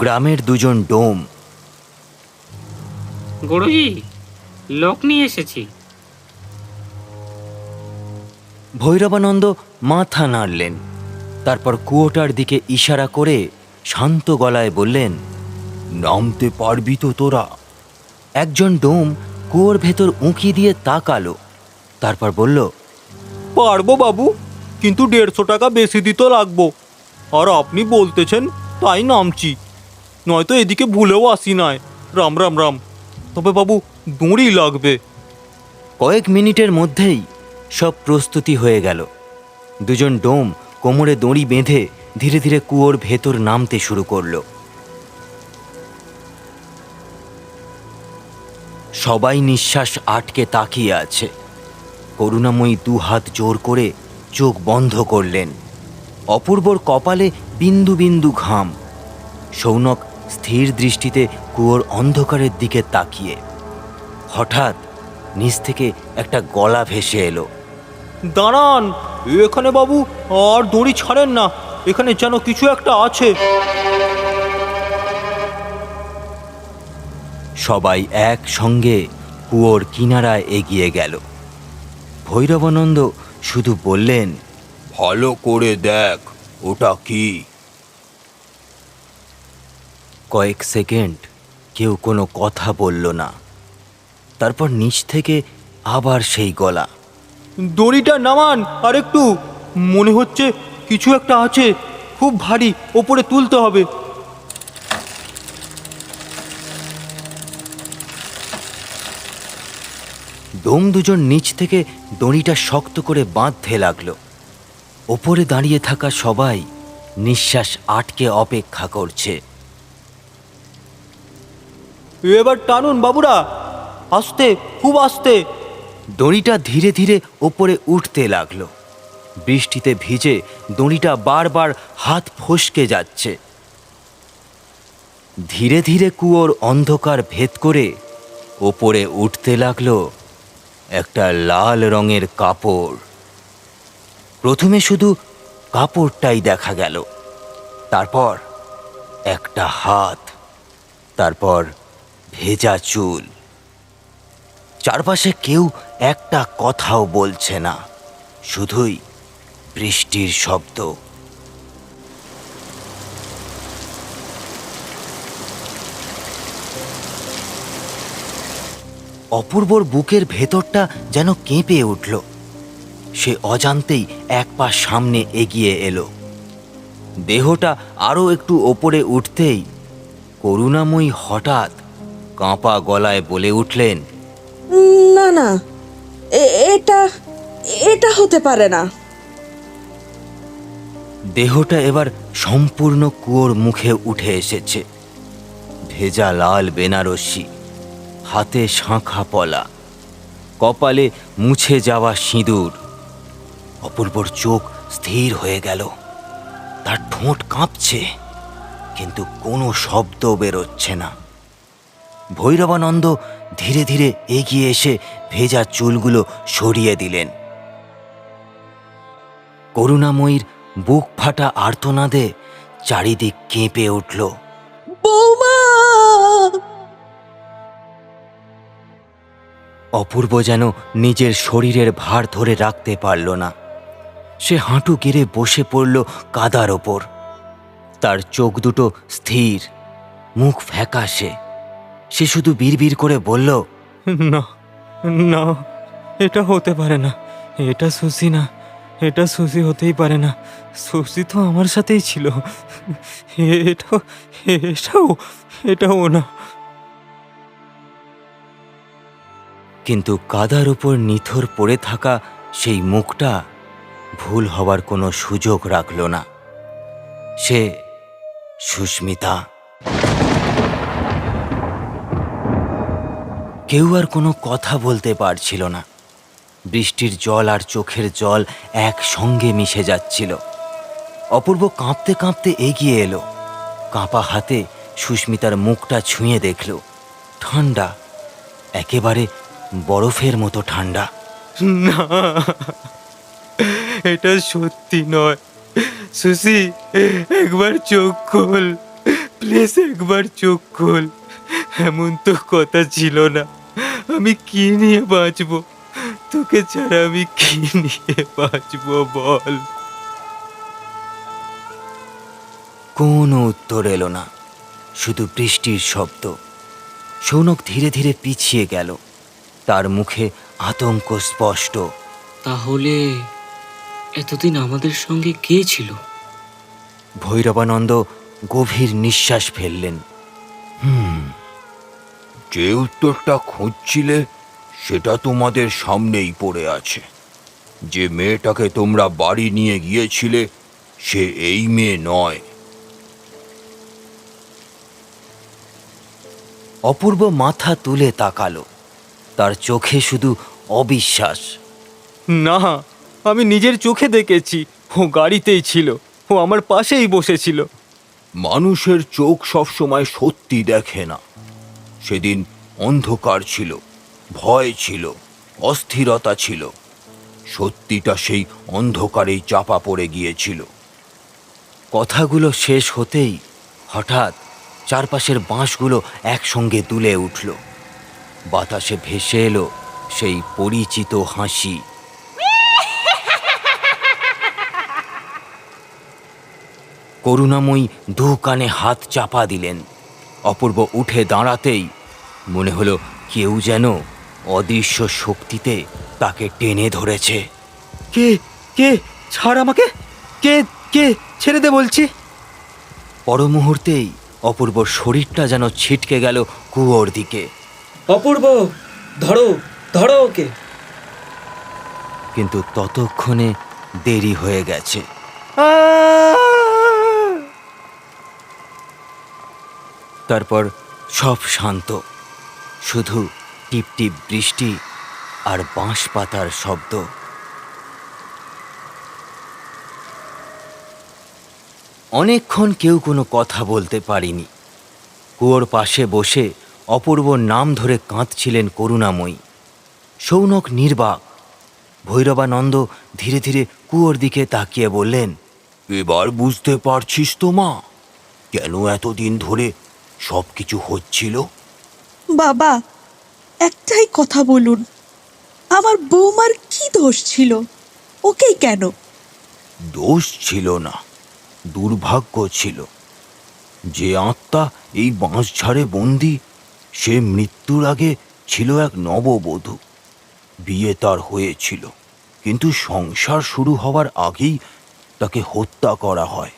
গ্রামের দুজন ডোম। গুরুজি, লোক নিয়ে এসেছি। ভৈরবানন্দ মাথা নাড়লেন, তারপর কুয়োটার দিকে ইশারা করে শান্ত গলায় বললেন, নামতে পারবি তো তোরা? একজন ডোম কুয়োর ভেতর উঁকি দিয়ে তাকালো, তারপর বলল, পারবো বাবু, কিন্তু 150 টাকা বেশি দিতে লাগবো। আর আপনি বলতেছেন তাই নামছি, নয়তো এদিকে ভুলেও আসি নাই। রাম রাম রাম। তবে বাবু, দড়ি লাগবে। কয়েক মিনিটের মধ্যেই সব প্রস্তুতি হয়ে গেল। দুজন ডোম কোমরে দড়ি বেঁধে ধীরে ধীরে কুয়োর ভেতর নামতে শুরু করলো। সবাই নিঃশ্বাস আটকে তাকিয়ে আছে। করুণাময়ী 2 হাত জোর করে চোখ বন্ধ করলেন। অপূর্বর কপালে বিন্দু বিন্দু ঘাম। সৌনক স্থির দৃষ্টিতে কুয়োর অন্ধকারের দিকে তাকিয়ে। হঠাৎ নিচ থেকে একটা গলা ভেসে এলো। দাঁড়ান এখানে বাবু, আর দড়ি ছাড়েন না, এখানে যেন কিছু একটা আছে। সবাই একসঙ্গে কুয়োর কিনারায় এগিয়ে গেল। ভৈরবানন্দ শুধু বললেন, ভালো করে দেখ, ওটা কি? কয়েক সেকেন্ড কেউ কোনো কথা বলল না। তারপর নিচ থেকে আবার সেই গলা। দড়িটা নামান আর একটু, মনে হচ্ছে কিছু একটা আছে, খুব ভারী, ওপরে তুলতে হবে। ডোম দুজন নিচ থেকে দড়িটা শক্ত করে বাঁধতে লাগলো। ওপরে দাঁড়িয়ে থাকা সবাই নিঃশ্বাস আটকে অপেক্ষা করছে। এবার টানুন বাবুরা, আস্তে, খুব আস্তে। দড়িটা ধীরে ধীরে ওপরে উঠতে লাগলো। বৃষ্টিতে ভিজে দড়িটা বারবার হাত ফসকে যাচ্ছে। ধীরে ধীরে কুয়োর অন্ধকার ভেদ করে ওপরে উঠতে লাগলো একটা লাল রঙের কাপড়। প্রথমে শুধু কাপড়টাই দেখা গেল, তারপর একটা হাত, তারপর ভেজা চুল। চারপাশে কেউ একটা কথাও বলছে না, শুধুই বৃষ্টির শব্দ। অপূর্বর বুকের ভেতরটা যেন কেঁপে উঠল। সে অজান্তেই 1 পা সামনে এগিয়ে এলো। দেহটা আরও একটু ওপরে উঠতেই করুণাময়ী হঠাৎ কাঁপা গলায় বলে উঠলেন, না না, এটা এটা হতে পারে না। দেহটা এবার সম্পূর্ণ কুয়োর মুখে উঠে এসেছে। ভেজা লাল বেনারসি, হাতে শাঁখা পলা, কপালে মুছে যাওয়া সিঁদুর। অপূর্বর চোখ স্থির হয়ে গেল। তার ঠোঁট কাঁপছে, কিন্তু কোনো শব্দ বেরোচ্ছে না। ভৈরবানন্দ ধীরে ধীরে এগিয়ে এসে ভেজা চুলগুলো সরিয়ে দিলেন। করুণাময়ীর বুক ফাটা আর্তনাদে চারিদিক কেঁপে উঠল। বৌমা! অপূর্ব যেন নিজের শরীরের ভার ধরে রাখতে পারল না। সে হাঁটু গেড়ে বসে পড়ল কাদার ওপর। তার চোখ দুটো স্থির, মুখ ফ্যাকাশে। সে শুধু বিড়বিড় করে বলল, না না, এটা হতে পারে না, এটা সুসি না, এটা সুসি হতেই পারে না। সুসি তো আমার সাথেই ছিল। এটাও এটাও এটাও না। কিন্তু কাদার উপর নিথর পড়ে থাকা সেই মুখটা ভুল হবার কোনো সুযোগ রাখল না। সে সুস্মিতা। কেউ আর কোনো কথা বলতে পারছিল না। বৃষ্টির জল আর চোখের জল একসঙ্গে মিশে যাচ্ছিল। অপূর্ব কাঁপতে কাঁপতে এগিয়ে এলো। কাঁপা হাতে সুস্মিতার মুখটা ছুঁয়ে দেখল। ঠান্ডা, একেবারে বরফের মতো ঠান্ডা। না, এটা সত্যি নয়। সুসি, একবার চোখ খোল প্লিজ, একবার চোখ খোল। এমন তো কথা ছিল না। আমি কি নিয়ে বাঁচবো? তোকে ছাড়া আমি কি নিয়ে বাঁচবো বল? কোনো উত্তর এলো না, শুধু বৃষ্টির শব্দ। সৌনক ধীরে ধীরে পিছিয়ে গেল, তার মুখে আতঙ্ক স্পষ্ট। তাহলে এতদিন আমাদের সঙ্গে কে ছিল? ভৈরবানন্দ গভীর নিঃশ্বাস ফেললেন। যে উত্তরটা খুঁজছিলে সেটা তোমাদের সামনেই পড়ে আছে। যে মেয়েটাকে তোমরা বাড়ি নিয়ে গিয়েছিলে সে এই মেয়ে নয়। অপূর্ব মাথা তুলে তাকালো, তার চোখে শুধু অবিশ্বাস। না, আমি নিজের চোখে দেখেছি, ও গাড়িতেই ছিল, ও আমার পাশেই বসেছিল। মানুষের চোখ সবসময় সত্যি দেখে না। সেদিন অন্ধকার ছিল, ভয় ছিল, অস্থিরতা ছিল। সত্যিটা সেই অন্ধকারেই চাপা পড়ে গিয়েছিল। কথাগুলো শেষ হতেই হঠাৎ চারপাশের বাঁশগুলো একসঙ্গে দুলে উঠল। বাতাসে ভেসে এলো সেই পরিচিত হাসি। করুণাময়ী দু কানে হাত চাপা দিলেন। অপূর্ব উঠে দাঁড়াতেই মনে হলো কেউ যেন অদৃশ্য শক্তিতে তাকে টেনে ধরেছে। কে কে ছাড় আমাকে, কে কে ছেড়ে দে বলছি। পর মুহূর্তেই অপূর্বর শরীরটা যেন ছিটকে গেল কুয়োর দিকে। অপূর্ব, ধরো ধরো ওকে। কিন্তু ততক্ষণে দেরি হয়ে গেছে। তারপর সব শান্ত, শুধু টিপ টিপ বৃষ্টি আর বাঁশ পাতার শব্দ। অনেকক্ষণ কেউ কোনো কথা বলতে পারেনি। কুয়োর পাশে বসে অপূর্বর নাম ধরে কাঁদছিলেন করুণাময়ী। সৌনক নির্বাক। ভৈরবানন্দ ধীরে ধীরে কুয়োর দিকে তাকিয়ে বললেন, এবার বুঝতে পারছিস তো মা, কেন এতদিন ধরে সব কিছু হচ্ছিল? বাবা, একটাই কথা বলুন, আমার বৌমার কি দোষ ছিল? ওকেই কেন? দোষ ছিল না, দুর্ভাগ্য ছিল। যে আত্মা এই বাঁশঝাড়ে বন্দি, সে মৃত্যুর আগে ছিল এক নববধূ। বিয়ে তার হয়েছিল, কিন্তু সংসার শুরু হওয়ার আগেই তাকে হত্যা করা হয়।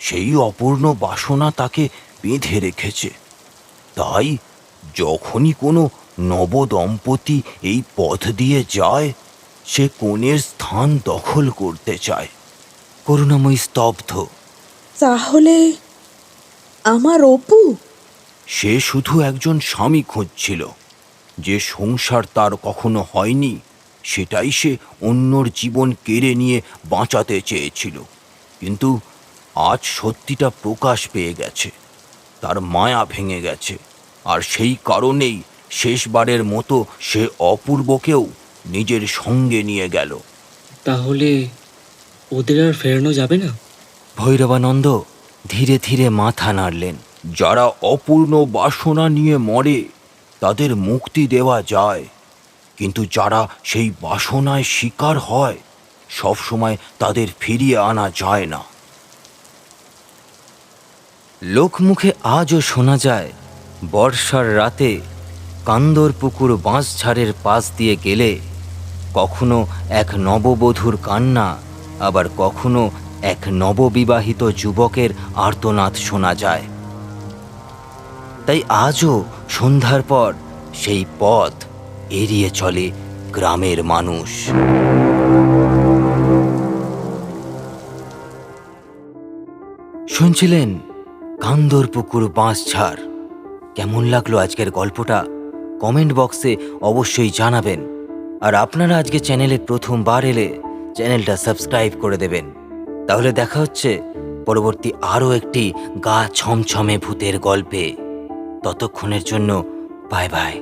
সেই অপূর্ণ বাসনা তাকে বেঁধে রেখেছে। তাই যখনই কোনো নবদম্পতি এই পথ দিয়ে যায়, সে কনের স্থান দখল করতে চায়। করুণাময়ী স্তব্ধ। তাহলে আমার অপু? সে শুধু একজন স্বামী খুঁজছিল। যে সংসার তার কখনো হয়নি, সেটাই সে অন্যর জীবন কেড়ে নিয়ে বাঁচাতে চেয়েছিল। কিন্তু আজ সত্যিটা প্রকাশ পেয়ে গেছে, তার মায়া ভেঙে গেছে। আর সেই কারণেই শেষবারের মতো সে অপূর্বকেও নিজের সঙ্গে নিয়ে গেল। তাহলে ওদের আর ফেরানো যাবে না? ভৈরবানন্দ ধীরে ধীরে মাথা নাড়লেন। যারা অপূর্ণ বাসনা নিয়ে মরে তাদের মুক্তি দেওয়া যায়, কিন্তু যারা সেই বাসনায় শিকার হয় সবসময় তাদের ফিরিয়ে আনা যায় না। লোকমুখে আজও শোনা যায়, বর্ষার রাতে কান্দর পুকুর বাঁশঝাড়ের পাশ দিয়ে গেলে কখনো এক নববধূর কান্না, আবার কখনো এক নববিবাহিত যুবকের আর্তনাদ শোনা যায়। তাই আজও সন্ধ্যার পর সেই পথ এড়িয়ে চলে গ্রামের মানুষ। শুনছিলেন কান্দর পুকুর বাঁশঝাড়। কেমন লাগলো আজকের গল্পটা কমেন্ট বক্সে অবশ্যই জানাবেন। আর আপনারা আজকে চ্যানেলে প্রথমবার এলে চ্যানেলটা সাবস্ক্রাইব করে দেবেন। তাহলে দেখা হচ্ছে পরবর্তী আরও একটি গা ছমছমে ভূতের গল্পে। ততক্ষণের জন্য বাই বাই।